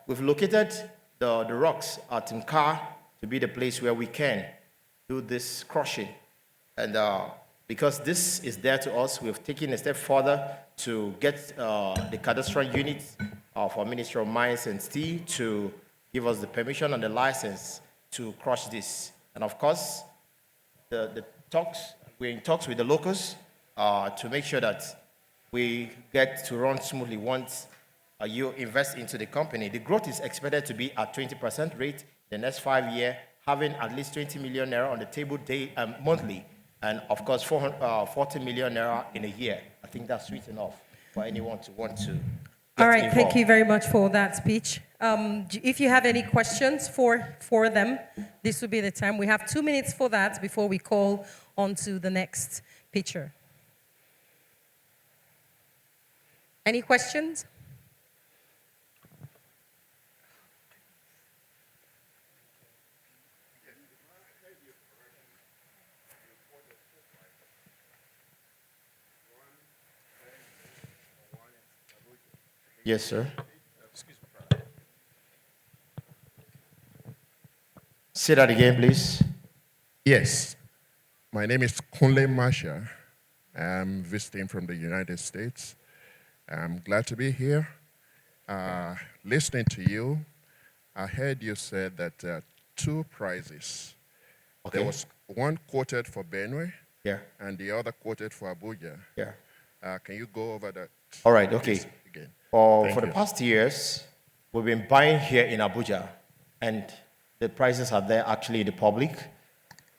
we've located the rocks at Nkar to be the place where we can do this crushing. And because this is there to us, we've taken a step further to get the cadastral unit for Ministry of Mines and Steel to give us the permission and the license to crush this. And of course, we're in talks with the locals to make sure that we get to run smoothly once you invest into the company. The growth is expected to be at 20% rate the next 5 years, having at least 20 million naira on the table monthly, and of course 40 million naira in a year. I think that's sweet enough for anyone to want to. All right, thank you very much for that speech. If you have any questions for them, this will be the time. We have 2 minutes for that before we call on to the next pitcher. Any questions? Yes, sir. Say that again, please. Yes. My name is Kunle Masha. I'm visiting from the United States. I'm glad to be here. Listening to you, I heard you said that there are 2 prizes. Okay. There was one quoted for Benue, yeah, and the other quoted for Abuja. Yeah. Can you go over that? All right, okay. Again. For the past years, we've been buying here in Abuja, and the prices are there actually in the public.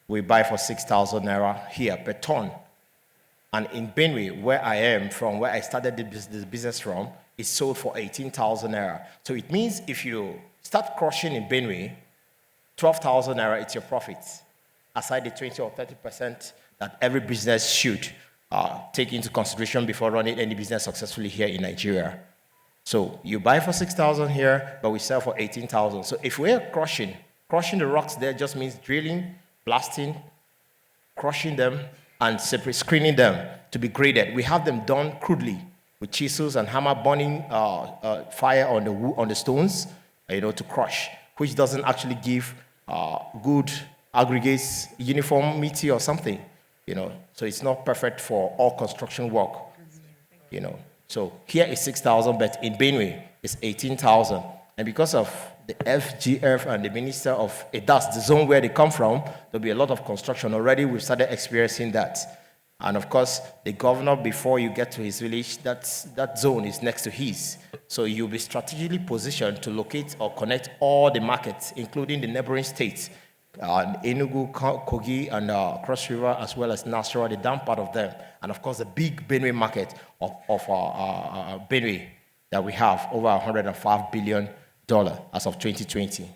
We buy for 6,000 naira here per ton. And in Benue, where I am from, where I started this business from, it's sold for 18,000 naira. So it means if you start crushing in Benue, 12,000 naira, it's your profit, aside the 20 or 30% that every business should take into consideration before running any business successfully here in Nigeria. So you buy for 6,000 here, but we sell for 18,000. So if we're crushing the rocks there just means drilling, blasting, crushing them, and separate screening them to be graded. We have them done crudely with chisels and hammer burning fire on the stones, to crush, which doesn't actually give good aggregates, uniformity or something, So it's not perfect for all construction work, So here is 6,000, but in Benue it's 18,000. And because of the FGF and the Minister of EDAS, the zone where they come from, there'll be a lot of construction. Already we've started experiencing that. And of course, the governor, before you get to his village, that zone is next to his. So you'll be strategically positioned to locate or connect all the markets, including the neighboring states, Enugu, Kogi, and Cross River, as well as Nasarawa, the down part of them. And of course, the big Benue market of Benue that we have, over $105 billion as of 2020.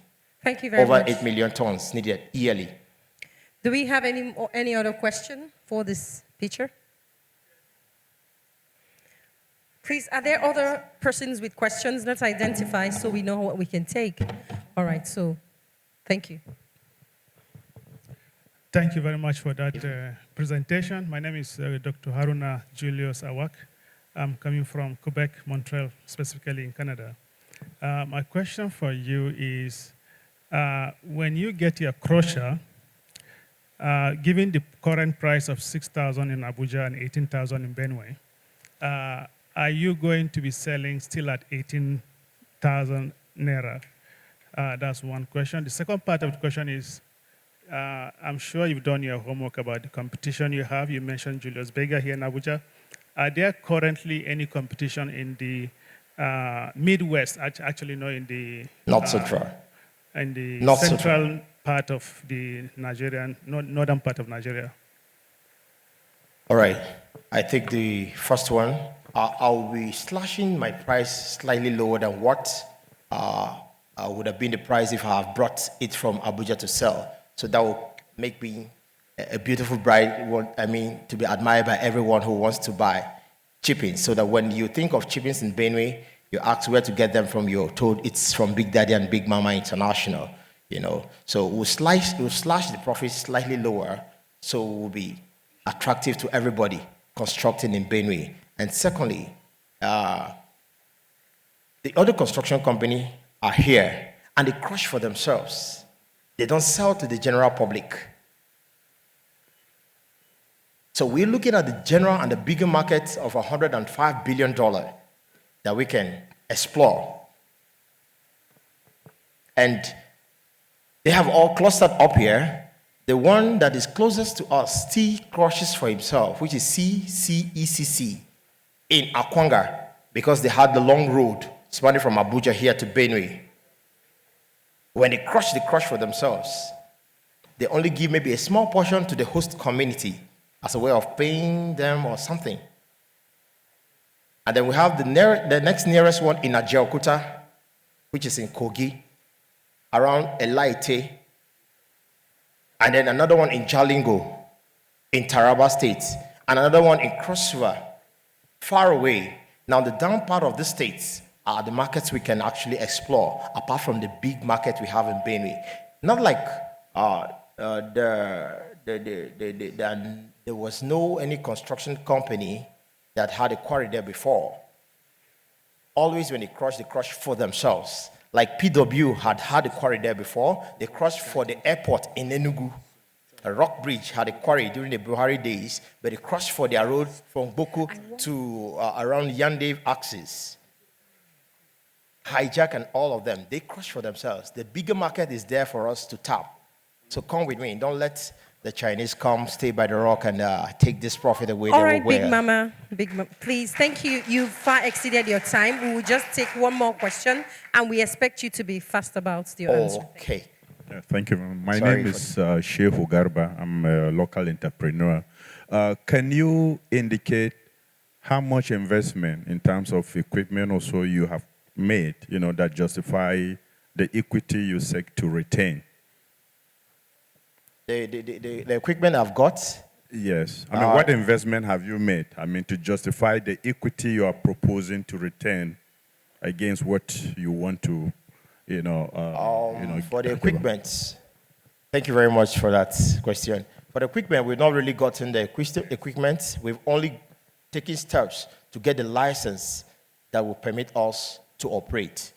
Thank you very much. Over 8 million tons needed yearly. Do we have any other question for this pitcher? Please, are there other persons with questions? Let's identify so we know what we can take. All right, so thank you. Thank you very much for that presentation. My name is Dr. Haruna Julius Awak. I'm coming from Quebec, Montreal, specifically in Canada. My question for you is, when you get your crusher, given the current price of 6,000 in Abuja and 18,000 in Benue, are you going to be selling still at 18,000 Naira? That's one question. The second part of the question is, I'm sure you've done your homework about the competition you have. You mentioned Julius Berger here in Abuja. Are there currently any competition in the Midwest, actually not in the... Not central. In the Not central part of the northern part of Nigeria? All right. I think the first one, I'll be slashing my price slightly lower than what would have been the price if I have brought it from Abuja to sell. So that will make me a beautiful bride, to be admired by everyone who wants to buy chippings. So that when you think of chippings in Benue, you ask where to get them from, you're told it's from Big Daddy and Big Mama International. So we'll slash the profit slightly lower, so we'll be attractive to everybody constructing in Benue. And secondly, the other construction company are here and they crush for themselves. They don't sell to the general public. So we're looking at the general and the bigger markets of $105 billion that we can explore. And they have all clustered up here. The one that is closest to us still crushes for himself, which is CCECC in Akwanga, because they had the long road spanning from Abuja here to Benue. When they crush for themselves. They only give maybe a small portion to the host community as a way of paying them or something. And then we have the next nearest one in Ajaokuta, which is in Kogi, around Elaite, and then another one in Jalingo, in Taraba State, and another one in Cross River, far away. Now, the down part of the states are the markets we can actually explore, apart from the big market we have in Benue. Not like there was any construction company that had a quarry there before. Always when they crush for themselves. Like PW had a quarry there before. They crushed for the airport in Enugu. A rock bridge had a quarry during the Buhari days, but they crushed for their road from Boko to around Yande axis. Hijack and all of them, they crush for themselves. The bigger market is there for us to tap. So come with me. Don't let the Chinese come, stay by the rock, and take this profit away. All right, Big Mama, please. Thank you. You've far exceeded your time. We will just take one more question, and we expect you to be fast about your answer. Okay. Thank you. My name is Shehu Garba. I'm a local entrepreneur. Can you indicate how much investment in terms of equipment or so you have made, that justify the equity you seek to retain? The equipment I've got? Yes. What investment have you made? To justify the equity you are proposing to retain against what you want to, for the equipment, thank you very much for that question. For the equipment, we've not really gotten the equipment. We've only taken steps to get the license that will permit us to operate.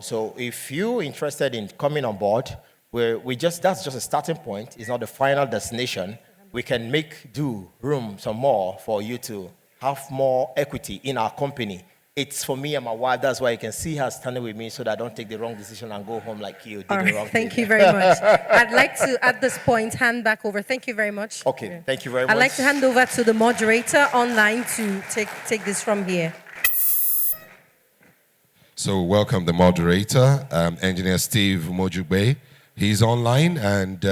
So if you're interested in coming on board, that's just a starting point. It's not the final destination. We can make room some more for you to have more equity in our company. It's for me and my wife. That's why you can see her standing with me so that I don't take the wrong decision and go home like you did. All right, thank you very much. I'd like to, at this point, hand back over. Thank you very much. Okay, thank you very much. I'd like to hand over to the moderator online to take this from here. So welcome the moderator, Engineer Steve Mojugbe. He's online and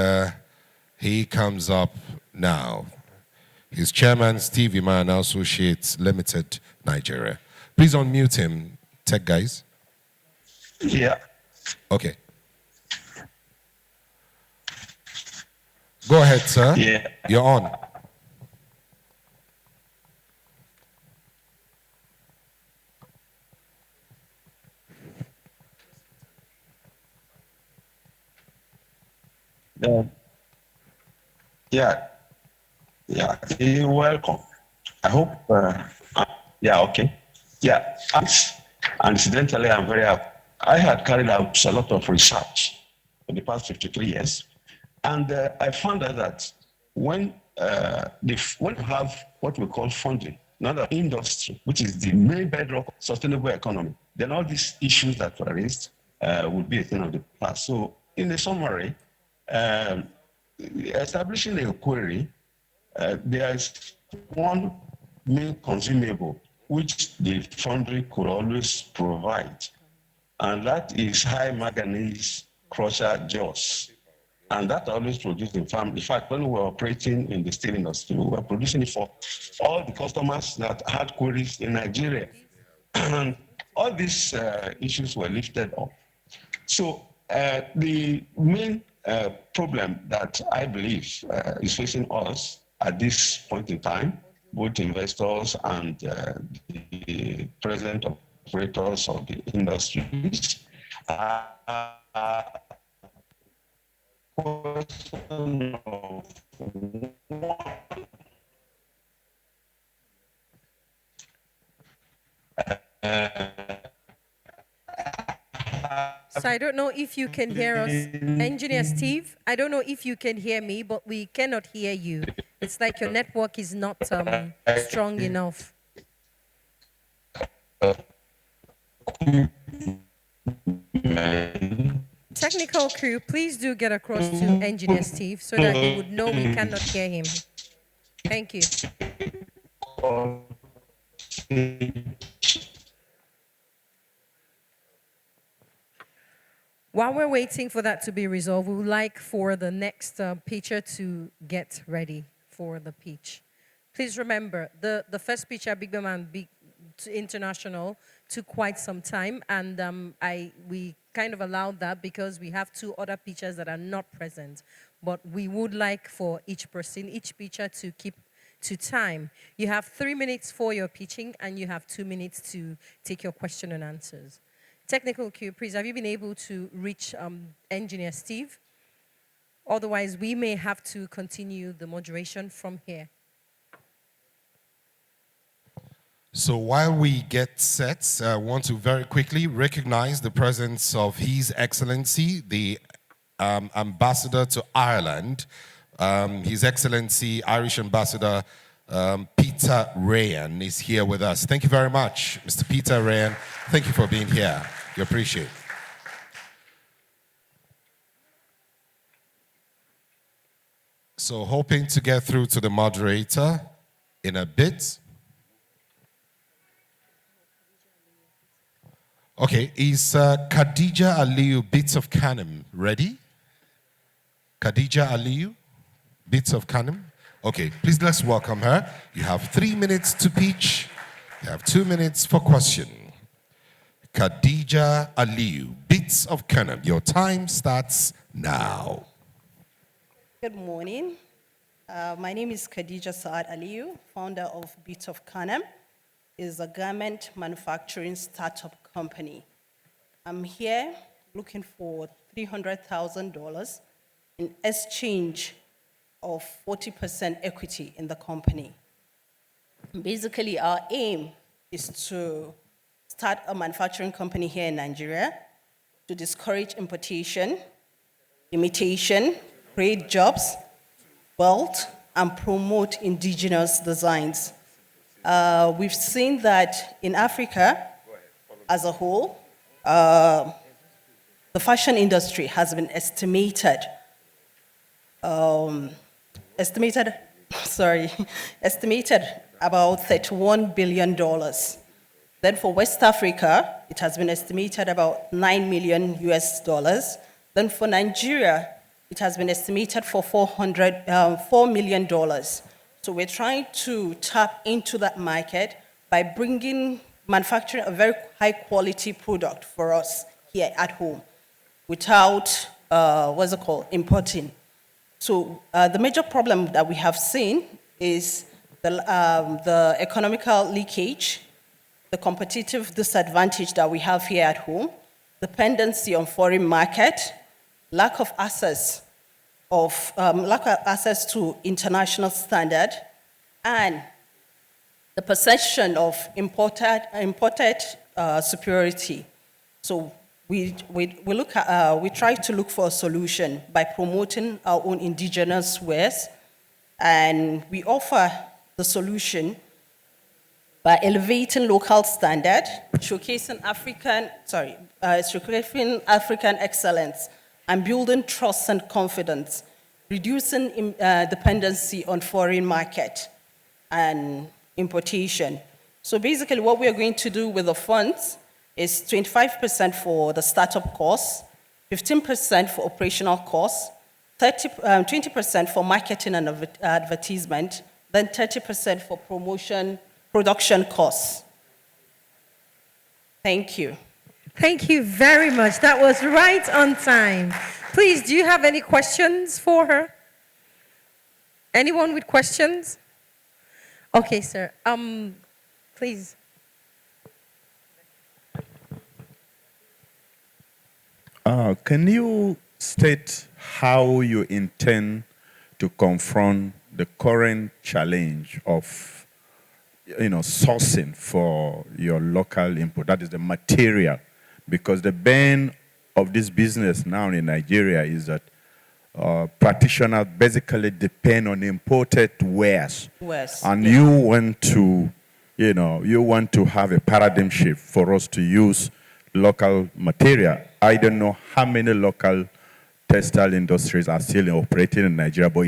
he comes up now. He's Chairman, Steve Iman Associates Limited, Nigeria. Please unmute him, tech guys. Yeah. Okay. Go ahead, sir. Yeah. You're on. Yeah, yeah, you're welcome. I hope, yeah, okay. Yeah, and incidentally, I'm very happy. I had carried out a lot of research for the past 53 years, and I found out that when when you have what we call funding, not an industry, which is the main bedrock of sustainable economy, then all these issues that were raised would be a thing of the past. So, in the summary, establishing a query, there's one main consumable which the foundry could always provide, and that is high manganese crusher jaws. And that always produced in farm. In fact, when we were operating in the steel industry, we were producing it for all the customers that had queries in Nigeria. And all these issues were lifted up. So the main problem that I believe is facing us at this point in time, both investors and the present operators of the industries, question of So I don't know if you can hear us. Engineer Steve, I don't know if you can hear me, but we cannot hear you. It's like your network is not strong enough. Technical crew, please do get across to Engineer Steve so that he would know we cannot hear him. Thank you. While we're waiting for that to be resolved, we would like for the next pitcher to get ready for the pitch. Please remember, the first pitcher, Big Man International, took quite some time, and we kind of allowed that because we have two other pitchers that are not present. But we would like for each person, each pitcher, to keep to time. You have 3 minutes for your pitching, and you have 2 minutes to take your question and answers. Technical queue, please, have you been able to reach Engineer Steve? Otherwise, we may have to continue the moderation from here. So while we get set, I want to very quickly recognize the presence of His Excellency, the Ambassador to Ireland, His Excellency Irish Ambassador Peter Ryan is here with us. Thank you very much, Mr. Peter Ryan. Thank you for being here. We appreciate it. So hoping to get through to the moderator in a bit. Okay, is Khadija Aliyu, Bits of Kanem, ready? Khadija Aliyu, Bits of Kanem? Okay, please let's welcome her. You have 3 minutes to pitch. You have 2 minutes for question. Khadija Aliyu, Bits of Kanem. Your time starts now. Good morning. My name is Khadija Saad Aliyu, founder of Bits of Kanem. Is a garment manufacturing startup company. I'm here looking for $300,000 in exchange of 40% equity in the company. Basically, our aim is to start a manufacturing company here in Nigeria to discourage importation, imitation, create jobs, wealth, and promote indigenous designs. We've seen that in Africa as a whole, the fashion industry has been estimated about $31 billion. Then for West Africa, it has been estimated about $9 million US. Then for Nigeria, it has been estimated for $4 million. So we're trying to tap into that market by manufacturing a very high quality product for us here at home without, importing. So the major problem that we have seen is the economical leakage, the competitive disadvantage that we have here at home, dependency on foreign market, lack of access of lack of access to international standard, and the perception of imported superiority. So we try to look for a solution by promoting our own indigenous wares, and we offer the solution by elevating local standard, showcasing African excellence, and building trust and confidence, reducing dependency on foreign market and importation. So basically what we are going to do with the funds is 25% for the startup costs, 15% for operational costs, 20% for marketing and advertisement, then 30% for production costs. Thank you. Thank you very much. That was right on time. Please, do you have any questions for her? Anyone with questions? Okay, sir. Please. Can you state how you intend to confront the current challenge of, sourcing for your local input? That is the material, because the bane of this business now in Nigeria is that practitioners basically depend on imported wares. And you want to, you want to have a paradigm shift for us to use local material. I don't know how many local textile industries are still operating in Nigeria, but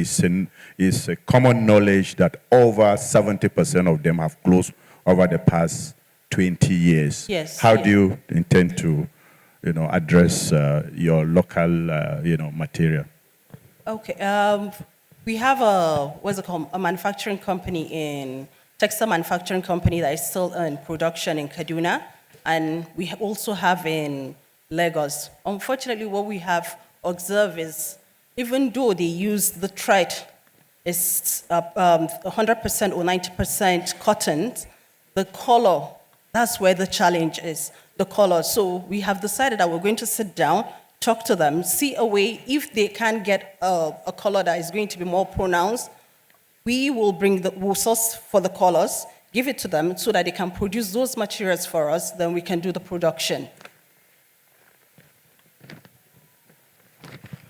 it's a common knowledge that over 70% of them have closed over the past 20 years. Yes. How do you intend to, address your local, material? Okay. We have a manufacturing company textile manufacturing company that is still in production in Kaduna, and we also have in Lagos. Unfortunately, what we have observed is, even though they use the thread is 100% or 90% cotton, the color, that's where the challenge is, the color. So we have decided that we're going to sit down, talk to them, see a way, if they can get a color that is going to be more pronounced, we'll source for the colors, give it to them so that they can produce those materials for us, then we can do the production.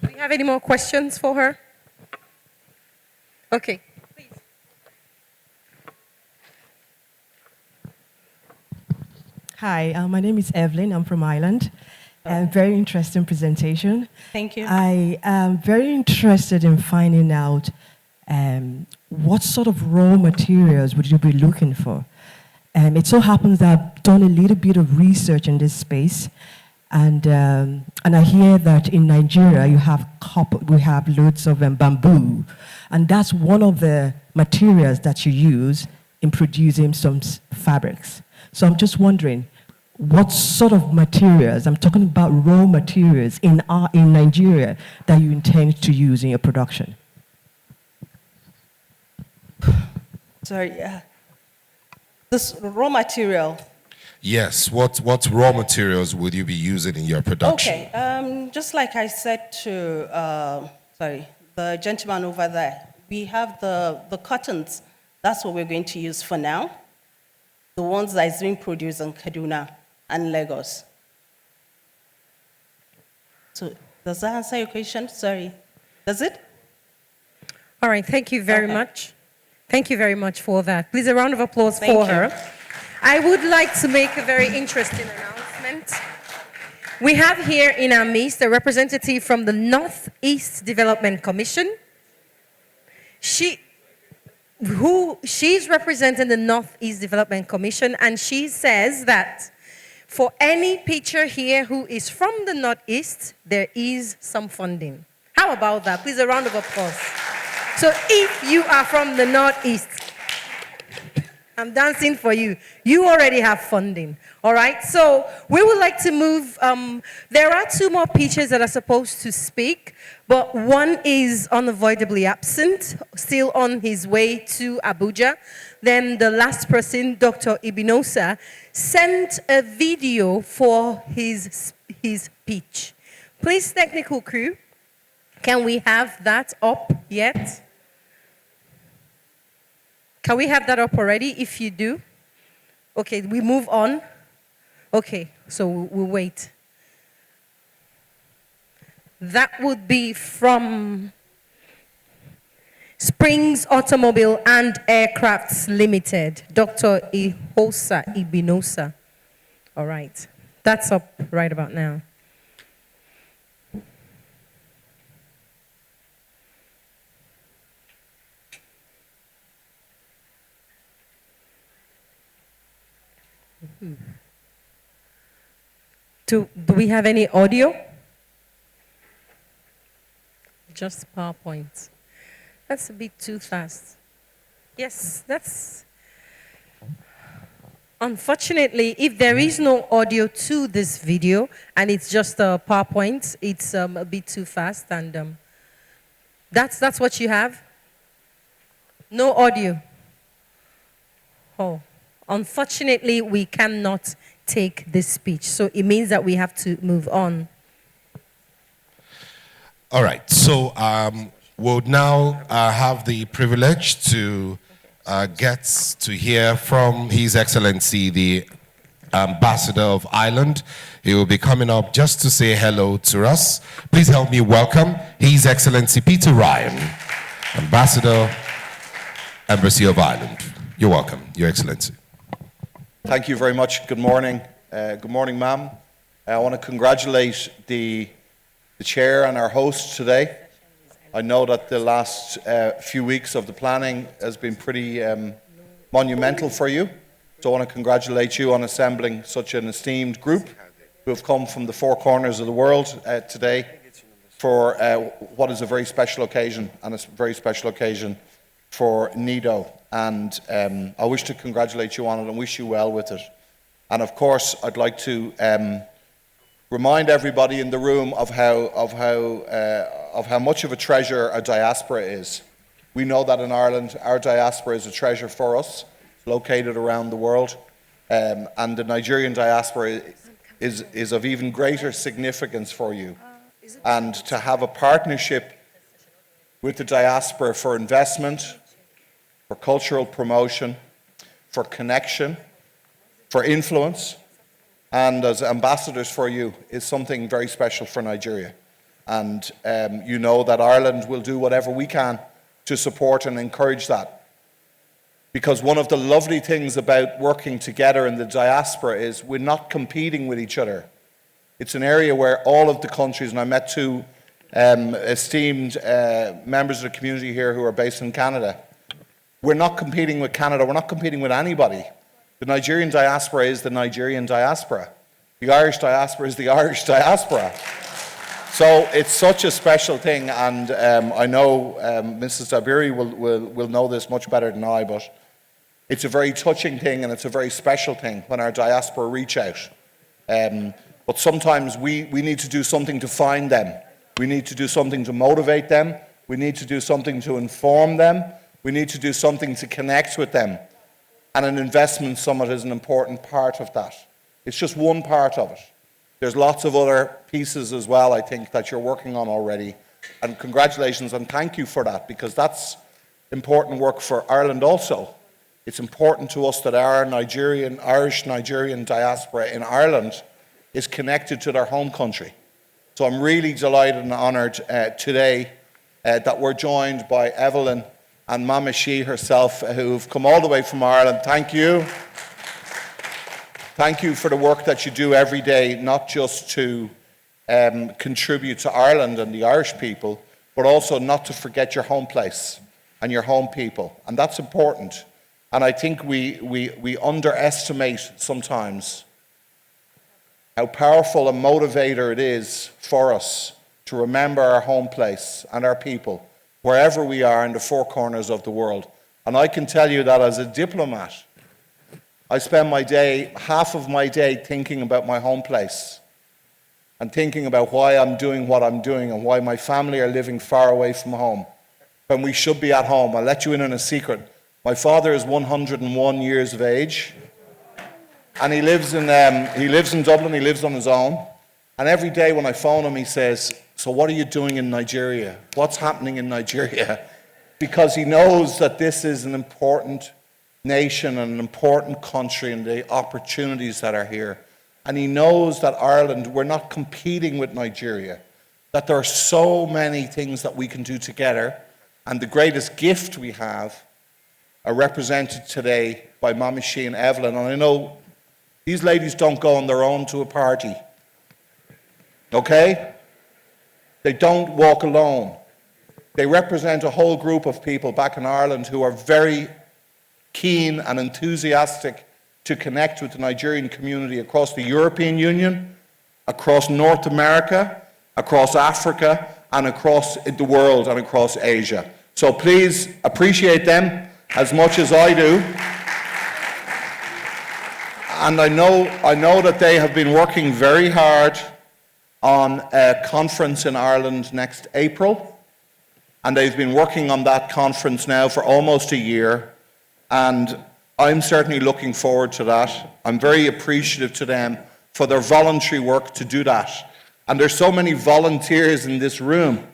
Do you have any more questions for her? Okay, please. Hi, my name is Evelyn. I'm from Ireland. Very interesting presentation. Thank you. I am very interested in finding out what sort of raw materials would you be looking for? It so happens that I've done a little bit of research in this space, and I hear that in Nigeria we have loads of bamboo, and that's one of the materials that you use in producing some fabrics. So I'm just wondering, what sort of materials, I'm talking about raw materials in Nigeria, that you intend to use in your production? Sorry, this raw material. Yes, what raw materials would you be using in your production? Okay, just like I said to, the gentleman over there, we have the cottons. That's what we're going to use for now. The ones that is being produced in Kaduna and Lagos. So does that answer your question? Sorry. Does it? All right, thank you very much. Thank you very much for that. Please, a round of applause for her. I would like to make a very interesting announcement. We have here in our midst a representative from the Northeast Development Commission. She's representing the Northeast Development Commission, and she says that for any teacher here who is from the Northeast, there is some funding. How about that? Please, a round of applause. So if you are from the Northeast, I'm dancing for you. You already have funding, all right? So we would like to move. There are two more teachers that are supposed to speak, but one is unavoidably absent, still on his way to Abuja. Then the last person, Dr. Ibinosa, sent a video for his speech. Please, technical crew, Can we have that up yet? Can we have that up already? If you do, okay, we move on. Okay, so we'll wait. That would be from Springs Automobile and Aircrafts Limited, Dr. Ihosa Ibinosa. All right, that's up right about now. Do we have any audio? Just PowerPoint. That's a bit too fast. Yes, that's... Unfortunately, if there is no audio to this video and it's just a PowerPoint, it's a bit too fast, and that's what you have? No audio? Oh, unfortunately, we cannot take this speech, so it means that we have to move on. All right, so we'll now have the privilege to get to hear from His Excellency, the Ambassador of Ireland. He will be coming up just to say hello to us. Please help me welcome His Excellency Peter Ryan, Ambassador, Embassy of Ireland. You're welcome, Your Excellency. Thank you very much. Good morning. Good morning, ma'am. I want to congratulate the chair and our host today. I know that the last few weeks of the planning has been pretty monumental for you. So I want to congratulate you on assembling such an esteemed group who have come from the four corners of the world today for what is a very special occasion, and a very special occasion for NIDO. And I wish to congratulate you on it and wish you well with it. And of course, I'd like to remind everybody in the room of how much of a treasure a diaspora is. We know that in Ireland, our diaspora is a treasure for us, located around the world, and the Nigerian diaspora is of even greater significance for you. And to have a partnership with the diaspora for investment, for cultural promotion, for connection, for influence, and as ambassadors for you is something very special for Nigeria. And you know that Ireland will do whatever we can to support and encourage that. Because one of the lovely things about working together in the diaspora is we're not competing with each other. It's an area where all of the countries, and I met two esteemed members of the community here who are based in Canada. We're not competing with Canada, we're not competing with anybody. The Nigerian diaspora is the Nigerian diaspora. The Irish diaspora is the Irish diaspora. So it's such a special thing, and I know Mrs. Dabiri will know this much better than I, but it's a very touching thing and it's a very special thing when our diaspora reach out. But sometimes we need to do something to find them. We need to do something to motivate them. We need to do something to inform them. We need to do something to connect with them. And an investment summit is an important part of that. It's just one part of it. There's lots of other pieces as well, I think, that you're working on already. And congratulations and thank you for that, because that's important work for Ireland also. It's important to us that our Irish Nigerian diaspora in Ireland is connected to their home country. So I'm really delighted and honoured today that we're joined by Evelyn and Mama She herself, who've come all the way from Ireland. Thank you. Thank you for the work that you do every day, not just to contribute to Ireland and the Irish people, but also not to forget your home place and your home people. And that's important. And I think we underestimate sometimes how powerful a motivator it is for us to remember our home place and our people, wherever we are in the four corners of the world. And I can tell you that as a diplomat, I spend half of my day thinking about my home place and thinking about why I'm doing what I'm doing and why my family are living far away from home when we should be at home. I'll let you in on a secret. My father is 101 years of age, and he lives in Dublin. He lives on his own, And every day when I phone him, he says, so what are you doing in Nigeria? What's happening in Nigeria? Because he knows that this is an important nation and an important country and the opportunities that are here. And he knows that Ireland, we're not competing with Nigeria, that there are so many things that we can do together. And the greatest gift we have are represented today by Mama Shi and Evelyn. And I know these ladies don't go on their own to a party. Okay? They don't walk alone. They represent a whole group of people back in Ireland who are very keen and enthusiastic to connect with the Nigerian community across the European Union, across North America, across Africa, and across the world and across Asia. So please appreciate them as much as I do. And I know that they have been working very hard on a conference in Ireland next April. And they've been working on that conference now for almost a year. And I'm certainly looking forward to that. I'm very appreciative to them for their voluntary work to do that. And there's so many volunteers in this room.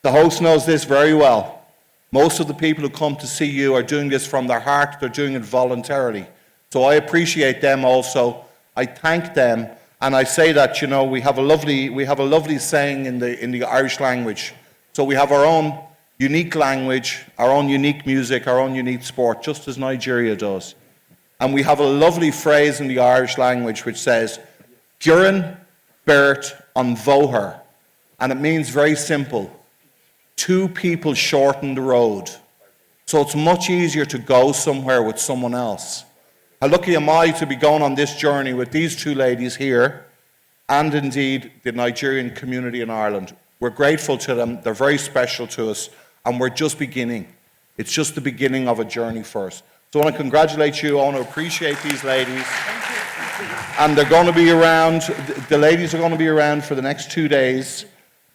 The host knows this very well. Most of the people who come to see you are doing this from their heart. They're doing it voluntarily. So I appreciate them also. I thank them. And I say that, you know, we have a lovely saying in the Irish language. So we have our own unique language, our own unique music, our own unique sport, just as Nigeria does. And we have a lovely phrase in the Irish language which says, Gurren Bert an Bhóthar. And it means very simple. Two people shorten the road. So it's much easier to go somewhere with someone else. How lucky am I to be going on this journey with these two ladies here, and indeed the Nigerian community in Ireland. We're grateful to them, they're very special to us, and we're just beginning. It's just the beginning of a journey for us. So I want to congratulate you, I want to appreciate these ladies. And they're going to be around, the ladies are going to be around for the next 2 days,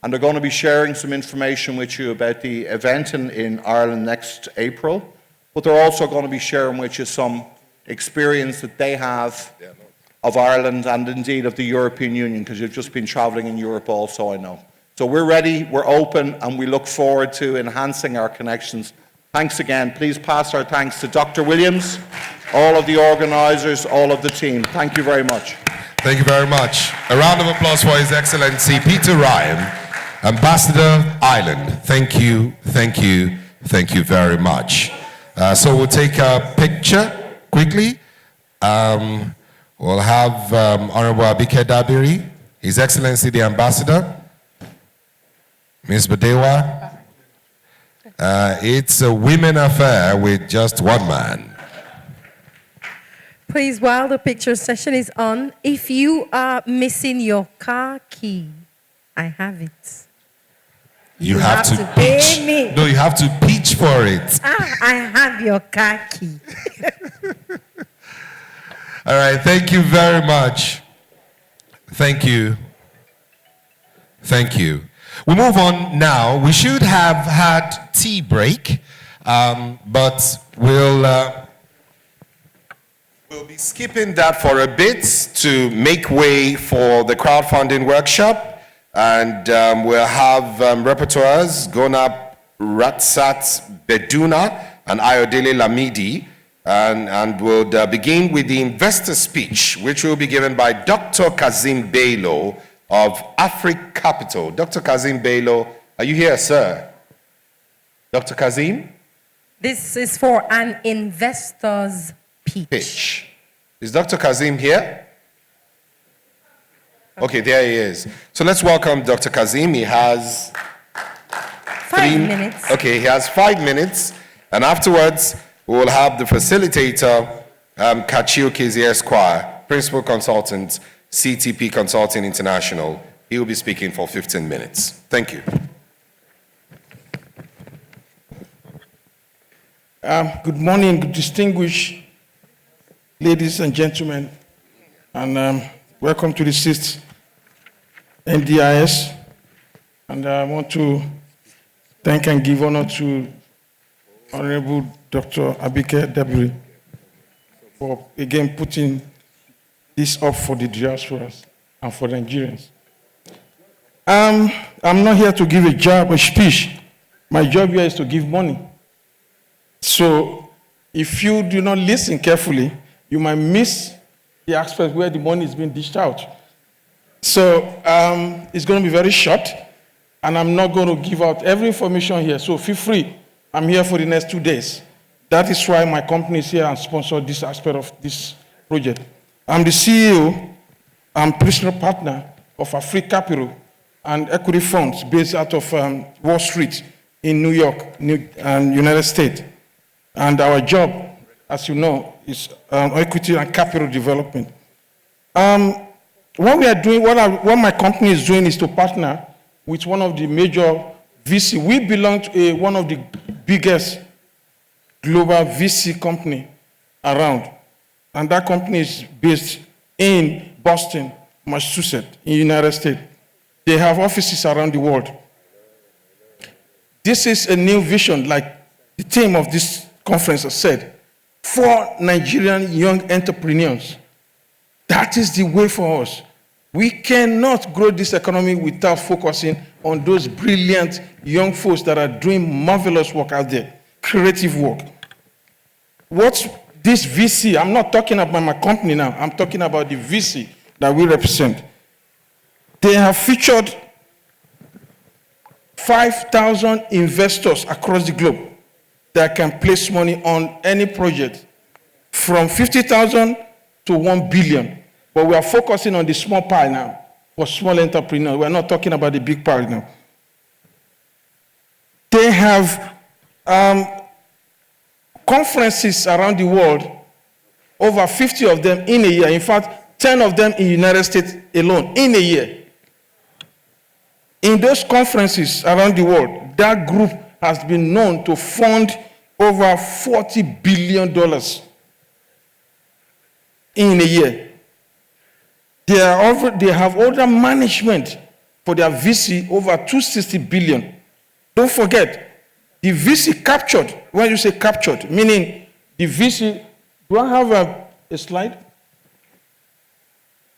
and they're going to be sharing some information with you about the event in Ireland next April, but they're also going to be sharing with you some experience that they have of Ireland and indeed of the European Union, because you've just been travelling in Europe also, I know. So we're ready, we're open, and we look forward to enhancing our connections. Thanks again. Please pass our thanks to Dr. Williams, all of the organisers, all of the team. Thank you very much. Thank you very much. A round of applause for His Excellency Peter Ryan, Ambassador Ireland. Thank you, thank you, thank you very much. So we'll take a picture quickly. We'll have Honorable Abike Dabiri, His Excellency the Ambassador, Ms. Badewa. It's a women affair with just one man. Please, while the picture session is on, if you are missing your car key, I have it. You have to pitch. Pay me. No, you have to pitch for it. I have your car key. All right, thank you very much. Thank you. Thank you. We move on now. We should have had tea break, but we'll be skipping that for a bit to make way for the crowdfunding workshop. And we'll have repertoires, Gonab Ratsat Beduna and Ayodele Lamidi. And we'll begin with the investor speech, which will be given by Dr. Kazim Bello of Africa Capital. Dr. Kazim Bello, are you here, sir? Dr. Kazim? This is for an investor's pitch. Is Dr. Kazim here? Okay, there he is. So let's welcome Dr. Kazim. He has 5 minutes. Okay, he has 5 minutes. And afterwards, we will have the facilitator, Kachio Kezi Esquire, Principal Consultant, CTP Consulting International. He will be speaking for 15 minutes. Thank you. Good morning, distinguished ladies and gentlemen, and welcome to the 6th NDIS. And I want to thank and give honor to Honorable Dr. Abike Dabiri for again putting this up for the diasporas. and for Nigerians. I'm not here to give a speech. My job here is to give money. So if you do not listen carefully, you might miss the aspect where the money is being dished out. So it's going to be very short, and I'm not going to give out every information here. So feel free. I'm here for the next 2 days. That is why my company is here and sponsored this aspect of this project. I'm the CEO and principal partner of Africa Capital and equity funds based out of Wall Street in New York, United States. And our job, as you know, is equity and capital development. What we are doing, what my company is doing is to partner with one of the major VC. We belong to one of the biggest global VC company around. And that company is based in Boston, Massachusetts, in the United States. They have offices around the world. This is a new vision, like the theme of this conference has said, for Nigerian young entrepreneurs. That is the way for us. We cannot grow this economy without focusing on those brilliant young folks that are doing marvelous work out there, creative work. What's this VC? I'm not talking about my company now. I'm talking about the VC that we represent. They have featured 5,000 investors across the globe that can place money on any project from 50,000 to 1 billion. But we are focusing on the small pie now for small entrepreneurs. We're not talking about the big pie now. They have conferences around the world, over 50 of them in a year. In fact, 10 of them in the United States alone in a year. In those conferences around the world, that group has been known to fund over $40 billion in a year. They have order management for their VC over $260 billion. Don't forget, the VC captured, when you say captured, meaning the VC, do I have a slide?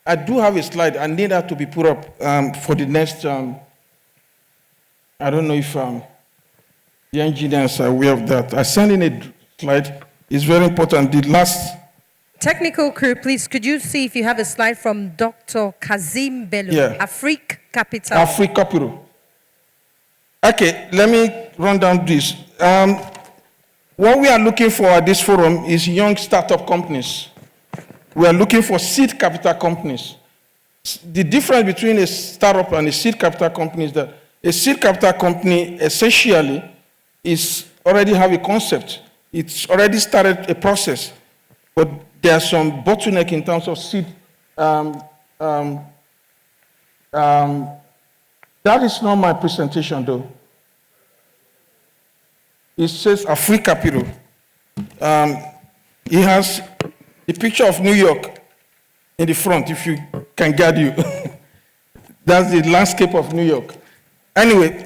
I do have a slide. I need that to be put up for the next, I don't know if the engineers are aware of that. I sent in a slide. It's very important. The last... Technical crew, please, could you see if you have a slide from Dr. Kazim Bello, Africa Capital. Africa Capital. Okay, let me run down this. What we are looking for at this forum is young startup companies. We are looking for seed capital companies. The difference between a startup and a seed capital company is that a seed capital company essentially is already have a concept. It's already started a process, but there's some bottleneck in terms of seed. That is not my presentation, though. It says Africa Capital. It has the picture of New York in the front, if you can guide you. That's the landscape of New York. Anyway,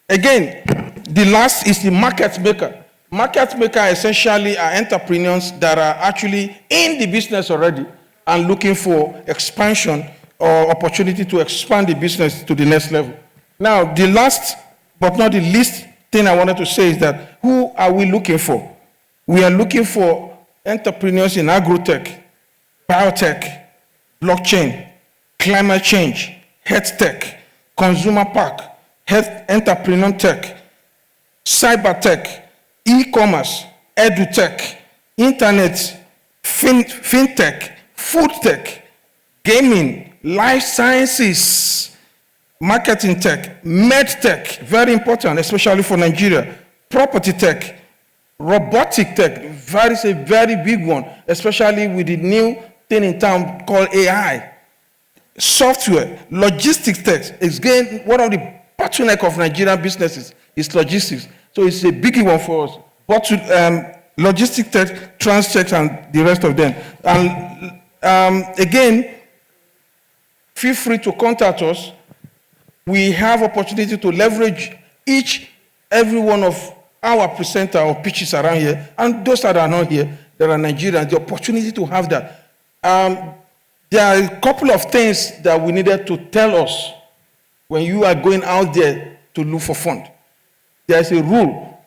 again, the last is the market maker. Market maker essentially are entrepreneurs that are actually in the business already and looking for expansion or opportunity to expand the business to the next level. Now, the last but not the least thing I wanted to say is that who are we looking for? We are looking for entrepreneurs in agrotech, biotech, blockchain, climate change, health tech, consumer park, health entrepreneur tech, cyber tech, e-commerce, edutech, internet, fintech, food tech, gaming, life sciences, marketing tech, med tech, very important, especially for Nigeria, property tech, robotic tech, is a very big one, especially with the new thing in town called AI. Software, logistics tech, again, one of the bottleneck of Nigerian businesses is logistics. So it's a biggie one for us. But logistics tech, transtech, and the rest of them. And again, feel free to contact us. We have opportunity to leverage every one of our presenter or pitches around here, and those that are not here, that are Nigerians, the opportunity to have that. There are a couple of things that we needed to tell us when you are going out there to look for fund. There's a rule.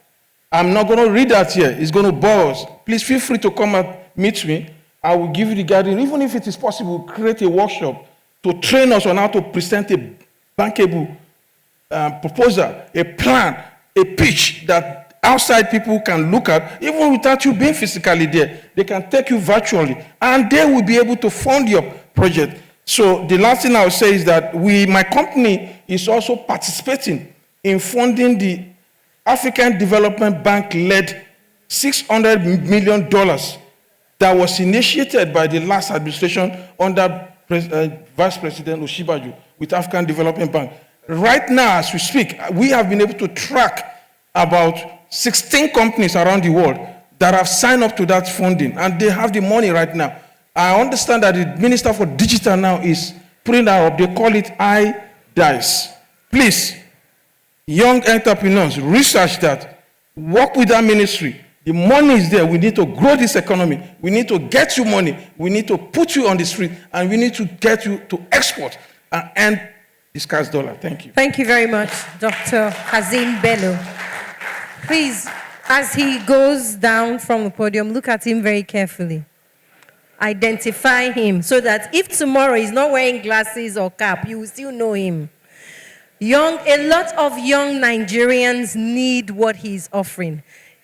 I'm not going to read that here. It's going to bore us. Please feel free to come and meet me. I will give you the guidance. Even if it is possible, create a workshop to train us on how to present a bankable proposal, a plan, a pitch that outside people can look at, even without you being physically there. They can take you virtually, and they will be able to fund your project. So the last thing I will say is that my company is also participating in funding the African Development Bank-led $600 million that was initiated by the last administration under Vice President Osinbajo with African Development Bank. Right now, as we speak, we have been able to track about 16 companies around the world that have signed up to that funding, and they have the money right now. I understand that the Minister for Digital now is putting that up. They call it NDIS. Please, young entrepreneurs, research that. Work with that ministry. The money is there. We need to grow this economy. We need to get you money. We need to put you on the street, and we need to get you to export and end the scarce dollar. Thank you. Thank you very much, Dr. Hazim Bello. Please, as he goes down from the podium, look at him very carefully. Identify him so that if tomorrow he's not wearing glasses or cap, you will still know him. A lot of young Nigerians need what he's offering.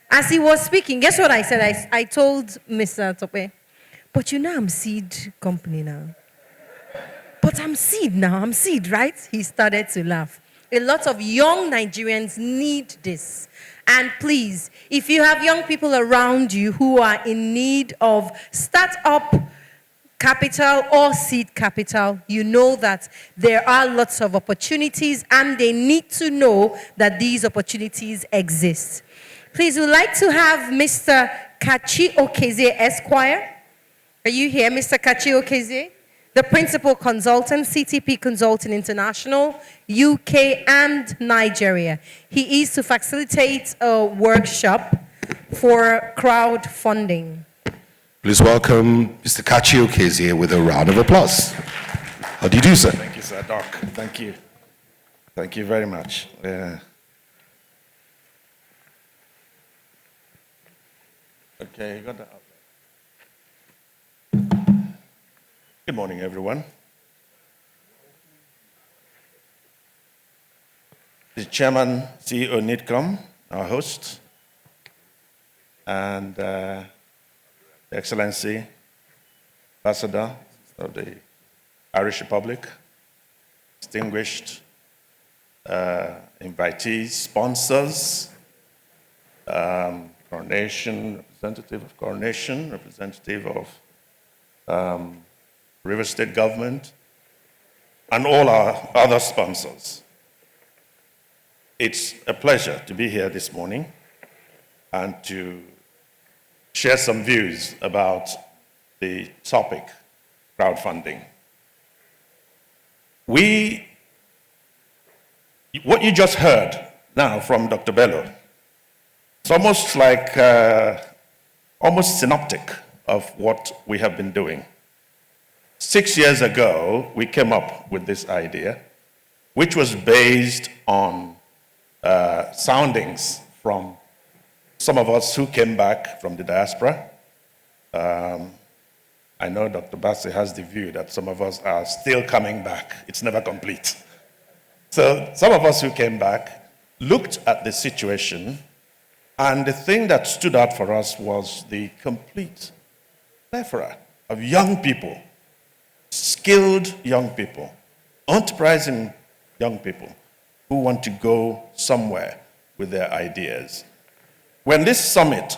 As he was speaking, guess what I said? I told Mr. Tope, but you know I'm seed company now. But I'm seed now, I'm seed, right? He started to laugh. A lot of young Nigerians need this. And please, if you have young people around you who are in need of startup capital or seed capital, you know that there are lots of opportunities and they need to know that these opportunities exist. Please, we'd like to have Mr. Kachi Okeze Esquire. Are you here, Mr. Kachi Okeze? The principal consultant, CTP Consulting International, UK and Nigeria. He is to facilitate a workshop for crowdfunding. Please welcome Mr. Kachi Okeze with a round of applause. How do you do, sir? Thank you, sir, Doc. Thank you. Thank you very much. Okay, you got that up. Good morning, everyone. The Chairman, CEO NIDCOM, our host, and Excellency, Ambassador of the Irish Republic, distinguished invitees, sponsors, Coronation, representative of Coronation, representative of River State Government, and all our other sponsors. It's a pleasure to be here this morning and to share some views about the topic, crowdfunding. What you just heard now from Dr. Bello, it's almost like, almost synoptic of what we have been doing. 6 years ago, we came up with this idea, which was based on soundings from some of us who came back from the diaspora. I know Dr. Bassi has the view that some of us are still coming back. It's never complete. So some of us who came back looked at the situation, and the thing that stood out for us was the complete plethora of young people, skilled young people, enterprising young people who want to go somewhere with their ideas. When this summit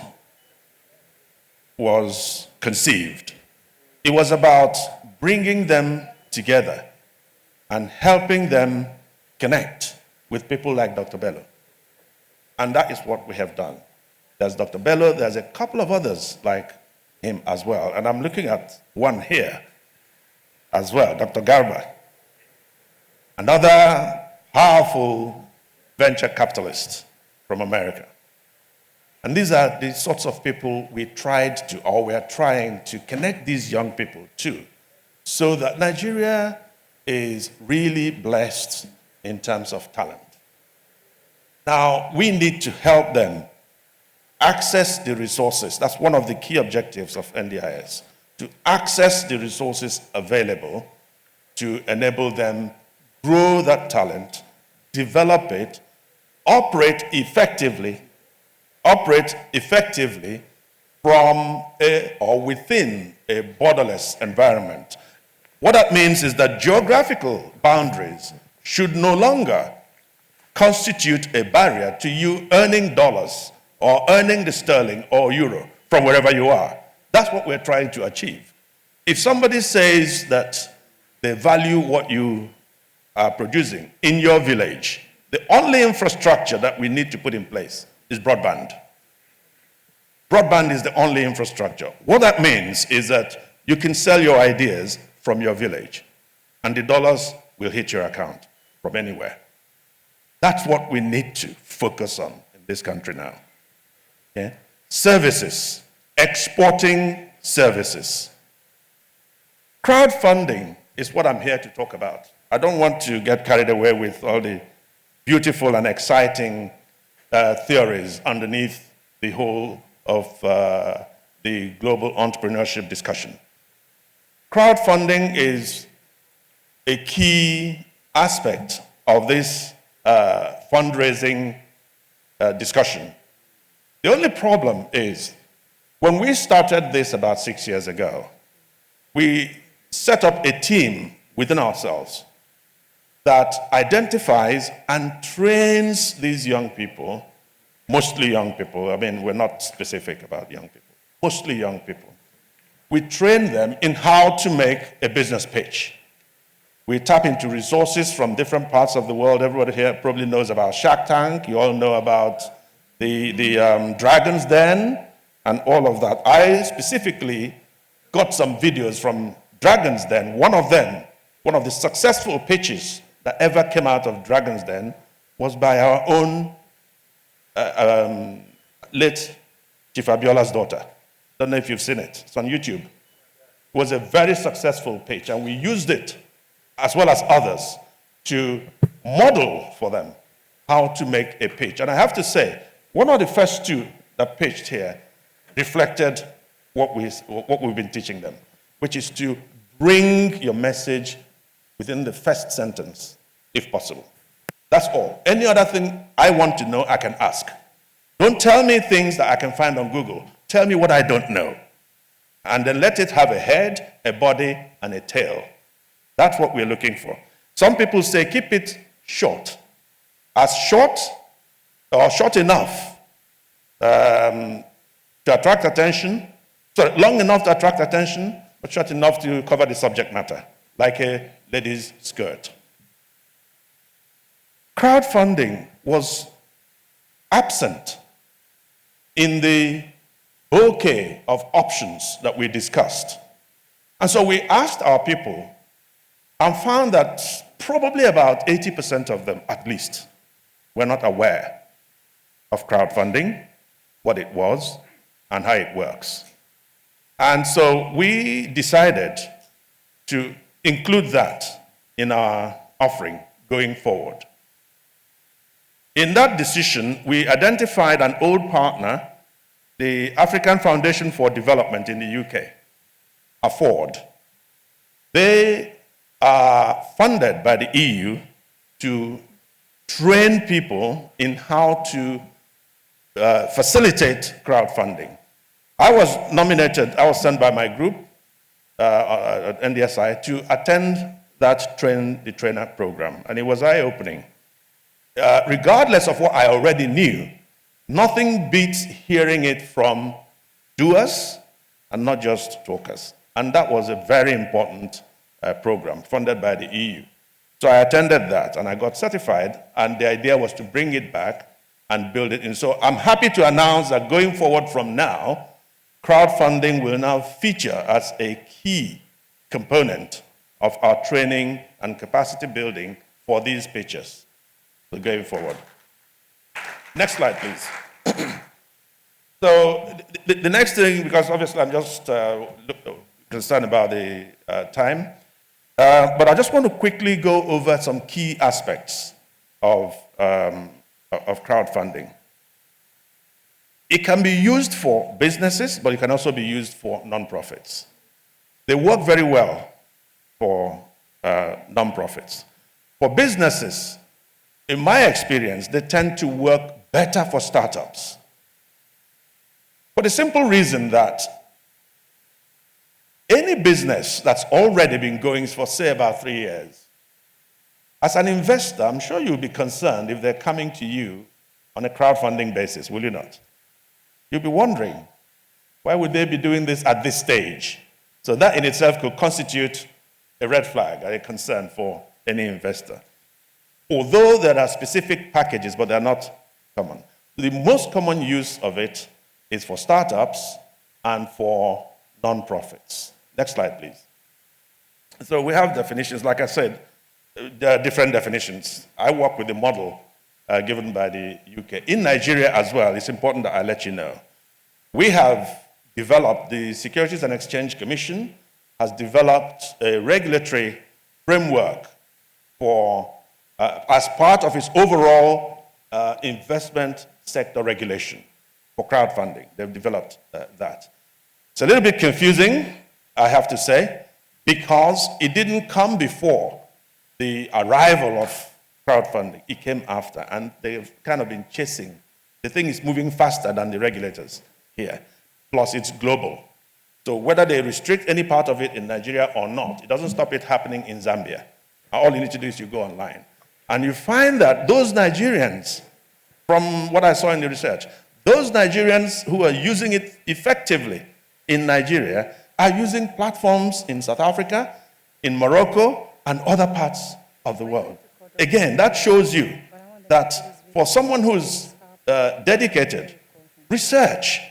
was conceived, it was about bringing them together and helping them connect with people like Dr. Bello. And that is what we have done. There's Dr. Bello, there's a couple of others like him as well. And I'm looking at one here as well, Dr. Garba, another powerful venture capitalist from America. And these are the sorts of people we are trying to connect these young people to, So that Nigeria is really blessed in terms of talent. Now, we need to help them access the resources. That's one of the key objectives of NDIS, to access the resources available to enable them grow that talent, develop it, operate effectively from or within a borderless environment. What that means is that geographical boundaries should no longer constitute a barrier to you earning dollars or earning the sterling or euro from wherever you are. That's what we're trying to achieve. If somebody says that they value what you are producing in your village, the only infrastructure that we need to put in place is broadband. Broadband is the only infrastructure. What that means is that you can sell your ideas from your village, and the dollars will hit your account from anywhere. That's what we need to focus on in this country now. Okay? Services, exporting services. Crowdfunding is what I'm here to talk about. I don't want to get carried away with all the beautiful and exciting theories underneath the whole of the global entrepreneurship discussion. Crowdfunding is a key aspect of this fundraising discussion. The only problem is, when we started this about 6 years ago, we set up a team within ourselves that identifies and trains these young people, mostly young people. I mean, we're not specific about young people, mostly young people. We train them in how to make a business pitch. We tap into resources from different parts of the world. Everybody here probably knows about Shark Tank. You all know about the Dragon's Den and all of that. I specifically got some videos from Dragon's Den. One of them, one of the successful pitches that ever came out of Dragon's Den was by our own late Chief Abiola's daughter. Don't know if you've seen it. It's on YouTube. It was a very successful pitch, and we used it, as well as others, to model for them how to make a pitch. And I have to say, one of the first two that pitched here reflected what we've been teaching them, which is to bring your message within the first sentence, if possible. That's all. Any other thing I want to know, I can ask. Don't tell me things that I can find on Google. Tell me what I don't know. And then let it have a head, a body, and a tail. That's what we're looking for. Some people say keep it short. As short or short enough to attract attention. Sorry, long enough to attract attention, but short enough to cover the subject matter, like a lady's skirt. Crowdfunding was absent in the bouquet of options that we discussed. And so we asked our people and found that probably about 80% of them, at least, were not aware of crowdfunding, what it was, and how it works. And so we decided to include that in our offering going forward. In that decision, we identified an old partner, the African Foundation for Development in the UK, AFFORD. They are funded by the EU to train people in how to facilitate crowdfunding. I was nominated, I was sent by my group at NDSI to attend that the trainer program, and it was eye-opening. Regardless of what I already knew, nothing beats hearing it from doers and not just talkers. And that was a very important program funded by the EU. So I attended that and I got certified, and the idea was to bring it back and build it in. So I'm happy to announce that going forward from now, crowdfunding will now feature as a key component of our training and capacity building for these pitches. So going forward. Next slide, please. So the next thing, because obviously I'm just concerned about the time. But I just want to quickly go over some key aspects of crowdfunding. It can be used for businesses, but it can also be used for nonprofits. They work very well for nonprofits. For businesses, in my experience, they tend to work better for startups. For the simple reason that any business that's already been going for, say, about 3 years, as an investor, I'm sure you'll be concerned if they're coming to you on a crowdfunding basis, will you not? You'll be wondering, why would they be doing this at this stage? So that in itself could constitute a red flag, a concern for any investor. Although there are specific packages, but they're not common. The most common use of it is for startups and for nonprofits. Next slide, please. So we have definitions. Like I said, there are different definitions. I work with the model given by the UK. In Nigeria as well, it's important that I let you know. We have developed, the Securities and Exchange Commission has developed a regulatory framework for, as part of its overall investment sector regulation for crowdfunding. They've developed that. It's a little bit confusing, I have to say, because it didn't come before the arrival of crowdfunding. It came after, and they've kind of been chasing. The thing is moving faster than the regulators here. Plus, it's global. So whether they restrict any part of it in Nigeria or not, it doesn't stop it happening in Zambia. All you need to do is you go online. And you find that those Nigerians, from what I saw in the research, those Nigerians who are using it effectively in Nigeria are using platforms in South Africa, in Morocco, and other parts of the world. Again, that shows you that for someone who's dedicated, research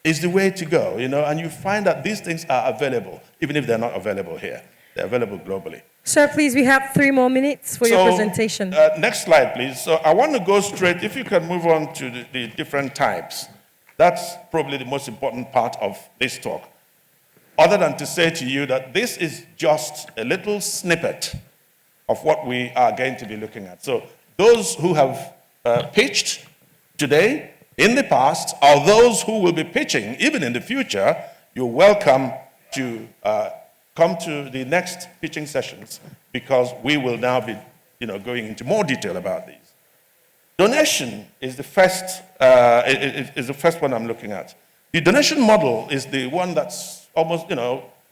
is the way to go, and you find that these things are available, even if they're not available here. They're available globally. Sir, please, we have 3 more minutes for your presentation. Next slide, please. So I want to go straight, if you can move on to the different types. That's probably the most important part of this talk. Other than to say to you that this is just a little snippet of what we are going to be looking at. So those who have pitched today, in the past, or those who will be pitching, even in the future, you're welcome to come to the next pitching sessions, because we will now be going into more detail about these. Donation is the first one I'm looking at. The donation model is the one that's almost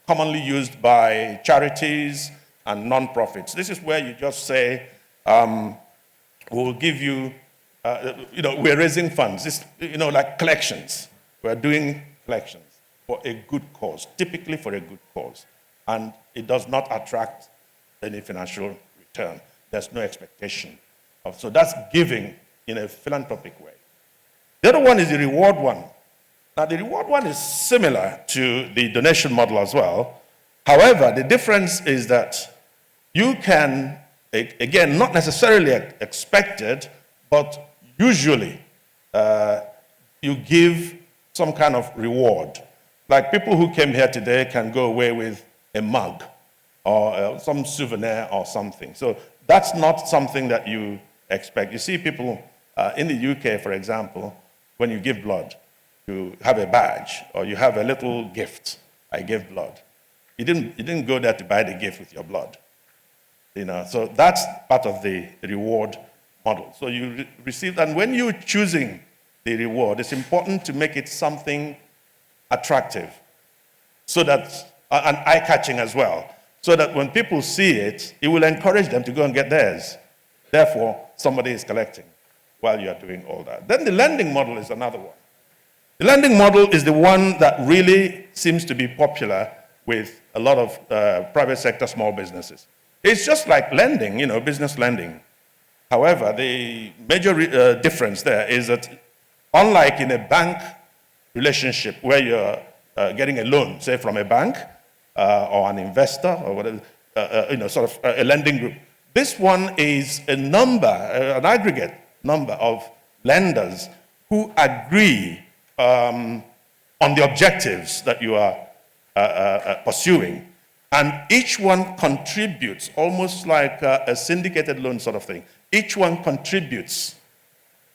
commonly used by charities and nonprofits. This is where you just say, we'll give you, we're raising funds. It's, like collections. We're doing collections for a good cause, typically for a good cause. And it does not attract any financial return. There's no expectation of. So that's giving in a philanthropic way. The other one is the reward one. Now, the reward one is similar to the donation model as well. However, the difference is that you can, again, not necessarily expected, but usually you give some kind of reward. Like people who came here today can go away with a mug or some souvenir or something. So that's not something that you expect. You see people in the UK, for example, when you give blood, you have a badge or you have a little gift. I gave blood. You didn't go there to buy the gift with your blood. So that's part of the reward model. So you receive, and when you're choosing the reward, it's important to make it something attractive, so that, and eye-catching as well, so that when people see it, it will encourage them to go and get theirs. Therefore, somebody is collecting while you are doing all that. Then the lending model is another one. The lending model is the one that really seems to be popular with a lot of private sector small businesses. It's just like lending, business lending. However, the major difference there is that unlike in a bank relationship where you're getting a loan, say from a bank or an investor or whatever, sort of a lending group, this one is a number, an aggregate number of lenders who agree on the objectives that you are pursuing. And each one contributes, almost like a syndicated loan sort of thing. Each one contributes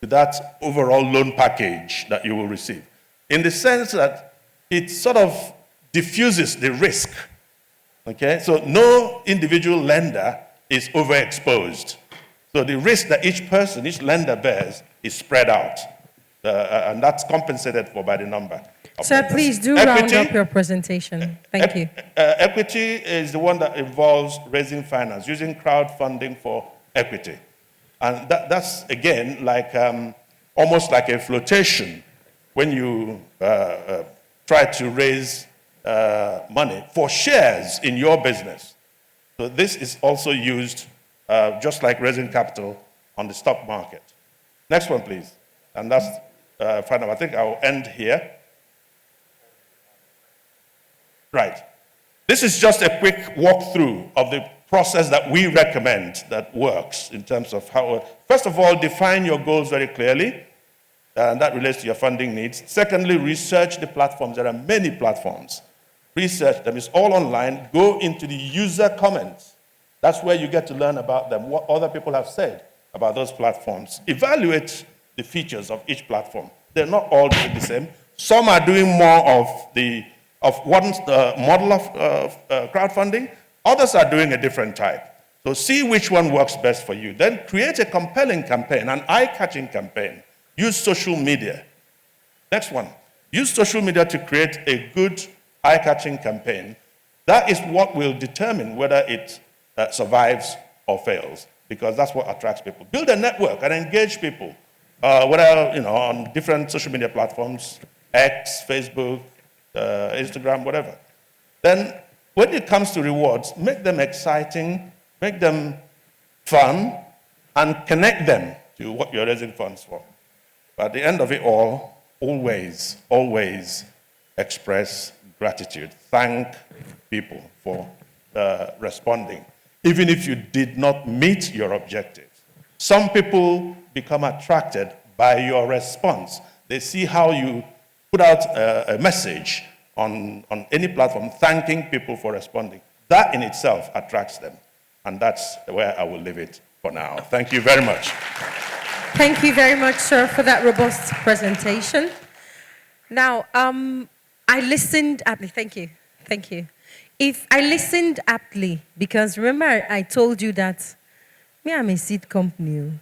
to that overall loan package that you will receive, in the sense that it sort of diffuses the risk. Okay, so no individual lender is overexposed. So the risk that each person, each lender bears is spread out. And that's compensated for by the number. Sir, please do round up your presentation. Thank you. Equity is the one that involves raising finance, using crowdfunding for equity. And that's, again, like almost like a flotation when you try to raise money for shares in your business. So this is also used just like raising capital on the stock market. Next one, please. And that's final. I think I will end here. Right. This is just a quick walkthrough of the process that we recommend that works in terms of how, first of all, define your goals very clearly, and that relates to your funding needs. Secondly, research the platforms. There are many platforms. Research them. It's all online. Go into the user comments. That's where you get to learn about them, what other people have said about those platforms. Evaluate the features of each platform. They're not all doing the same. Some are doing more of one model of crowdfunding. Others are doing a different type. So see which one works best for you. Then create a compelling campaign, an eye-catching campaign. Use social media. Next one. Use social media to create a good eye-catching campaign. That is what will determine whether it survives or fails, because that's what attracts people. Build a network and engage people, whether on different social media platforms, X, Facebook, Instagram, whatever. Then when it comes to rewards, make them exciting, make them fun, and connect them to what you're raising funds for. But at the end of it all, always, always express gratitude. Thank people for responding, even if you did not meet your objectives. Some people become attracted by your response. They see how you put out a message on any platform thanking people for responding. That in itself attracts them. And that's where I will leave it for now. Thank you very much. Thank you very much, sir, for that robust presentation. Now, I listened aptly. Thank you. Thank you. If I listened aptly, because remember I told you that me, I'm a seed company.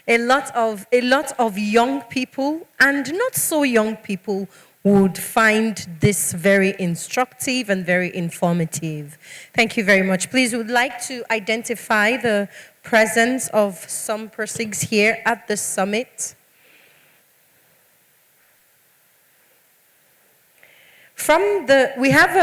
A lot of young people and not so young people would find this very instructive and very informative. Thank you very much. Please, we would like to identify the presence of some persons here at the summit. We have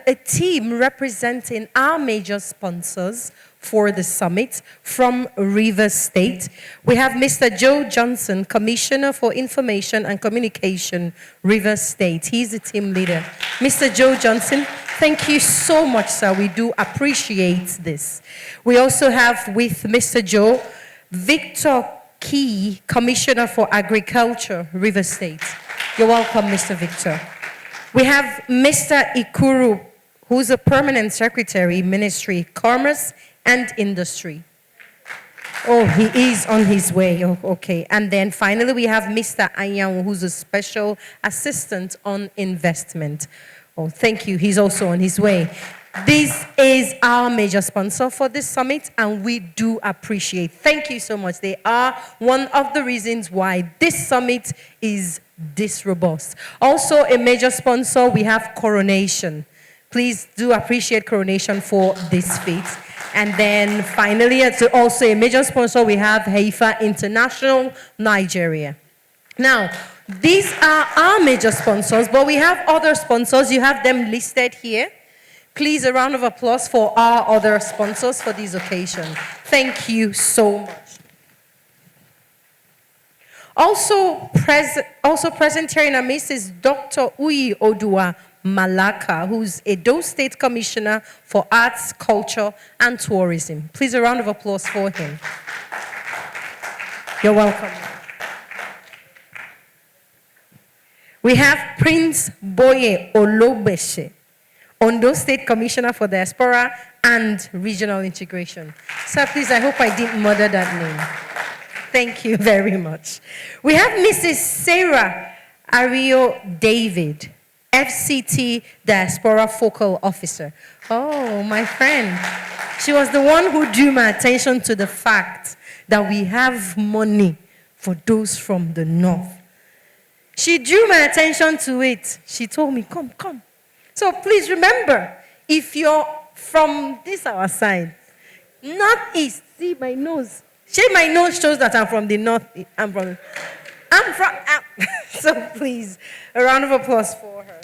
a team representing our major sponsors for the summit from Rivers State. We have Mr. Joe Johnson, Commissioner for Information and Communication, Rivers State. He's the team leader. Mr. Joe Johnson, thank you so much, sir. We do appreciate this. We also have with Mr. Joe, Victor Key, Commissioner for Agriculture, Rivers State. You're welcome, Mr. Victor. We have Mr. Ikuru, who's a permanent secretary, Ministry, Commerce and Industry. Oh, he is on his way. Oh, okay. And then finally, we have Mr. Anyang, who's a special assistant on investment. Oh, thank you. He's also on his way. This is our major sponsor for this summit, and we do appreciate. Thank you so much. They are one of the reasons why this summit is this robust. Also, a major sponsor, we have Coronation. Please do appreciate Coronation for this feat. And then finally, it's also a major sponsor, we have Haifa International, Nigeria. Now, these are our major sponsors, but we have other sponsors. You have them listed here. Please, a round of applause for our other sponsors for this occasion. Thank you so much. Also present here in our midst is Dr. Uyi Odua Malaka, who's Edo State Commissioner for Arts, Culture, and Tourism. Please, a round of applause for him. You're welcome. We have Prince Boye Olobese, Ondo State Commissioner for Diaspora and Regional Integration. Sir, please, I hope I didn't murder that name. Thank you very much. We have Mrs. Sarah Ario David, FCT Diaspora Focal Officer. Oh, my friend. She was the one who drew my attention to the fact that we have money for those from the north. She drew my attention to it. She told me, come, come. So please remember, if you're from this our side, northeast, see my nose. See, my nose shows that I'm from the north. So please, a round of applause for her.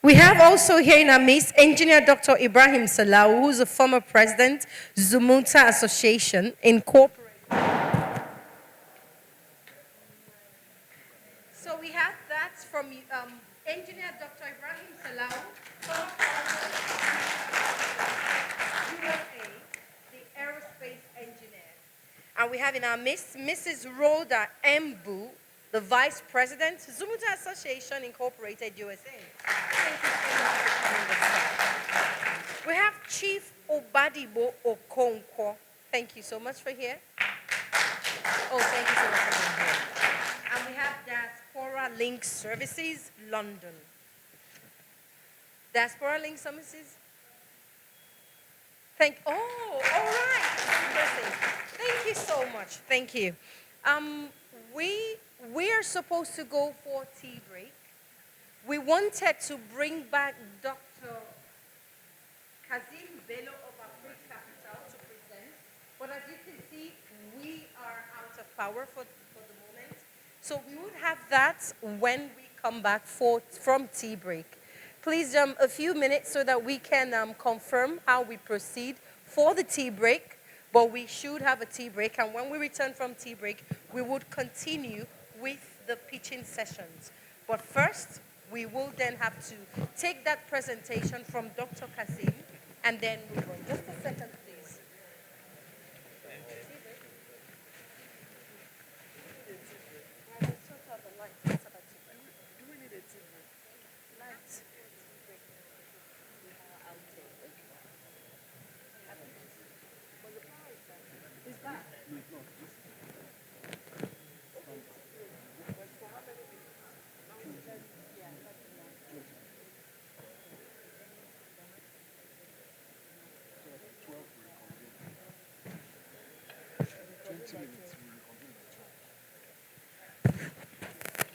We have also here in our midst Engineer Dr. Ibrahim Salau, who's a former president, Zumuta Association, Incorporated. So we have that from Engineer Dr. Ibrahim Salau, USA, the aerospace engineer. And we have in our midst Mrs. Rhoda Mbu, the Vice President, Zumuta Association, Incorporated, USA. We have Chief Obadibo Okonkwo. Thank you so much for here. Oh, thank you so much for being here. And we have Diaspora Link Services, London. Diaspora Link Services? Oh, all right. Thank you so much. Thank you. We are supposed to go for tea break. We wanted to bring back Dr. Kazim Bello of Africa Capital to present, but as you can see, we are out of power for the moment. So we would have that when we come back from tea break. Please, a few minutes so that we can confirm how we proceed for the tea break, but we should have a tea break, and when we return from tea break, we would continue with the pitching sessions. But first, we will then have to take that presentation from Dr. Kazim and then move on. Just a second, please.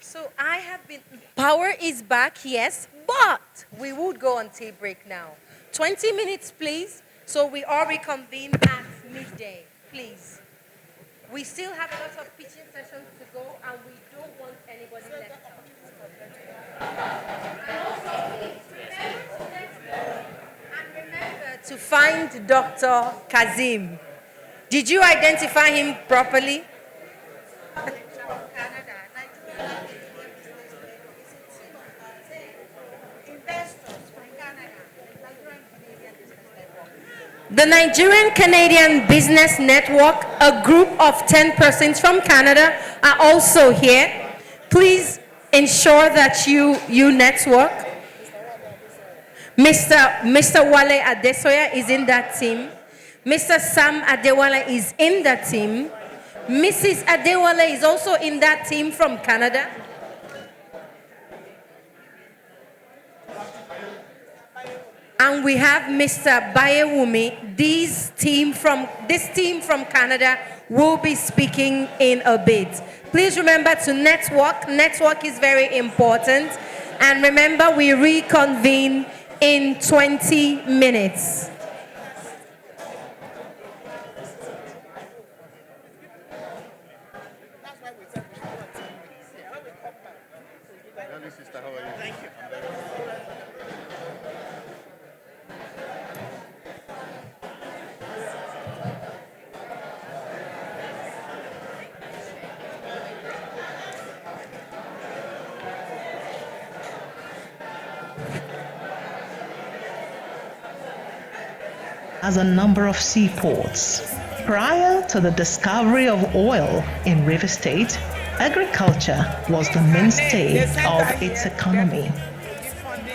So I have been, power is back, yes, but we would go on tea break now. 20 minutes, please, so we all reconvene at midday, please. We still have a lot of pitching sessions to go, and we don't want anybody left out. And remember to find Dr. Kazim. Did you identify him properly? The Nigerian-Canadian Business Network, a group of 10 persons from Canada, are also here. Please ensure that you network. Mr. Wale Adesoya is in that team. Mr. Sam Adewale is in that team. Mrs. Adewale is also in that team from Canada. And we have Mr. Bayewumi. This team from Canada will be speaking in a bit. Please remember to network. Network is very important. And remember, we reconvene in 20 minutes. Has a number of seaports, Prior to the discovery of oil in River State, agriculture was the mainstay of its economy.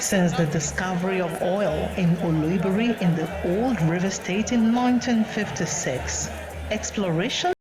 Since the discovery of oil in Oloibiri in the old River State in 1956, exploration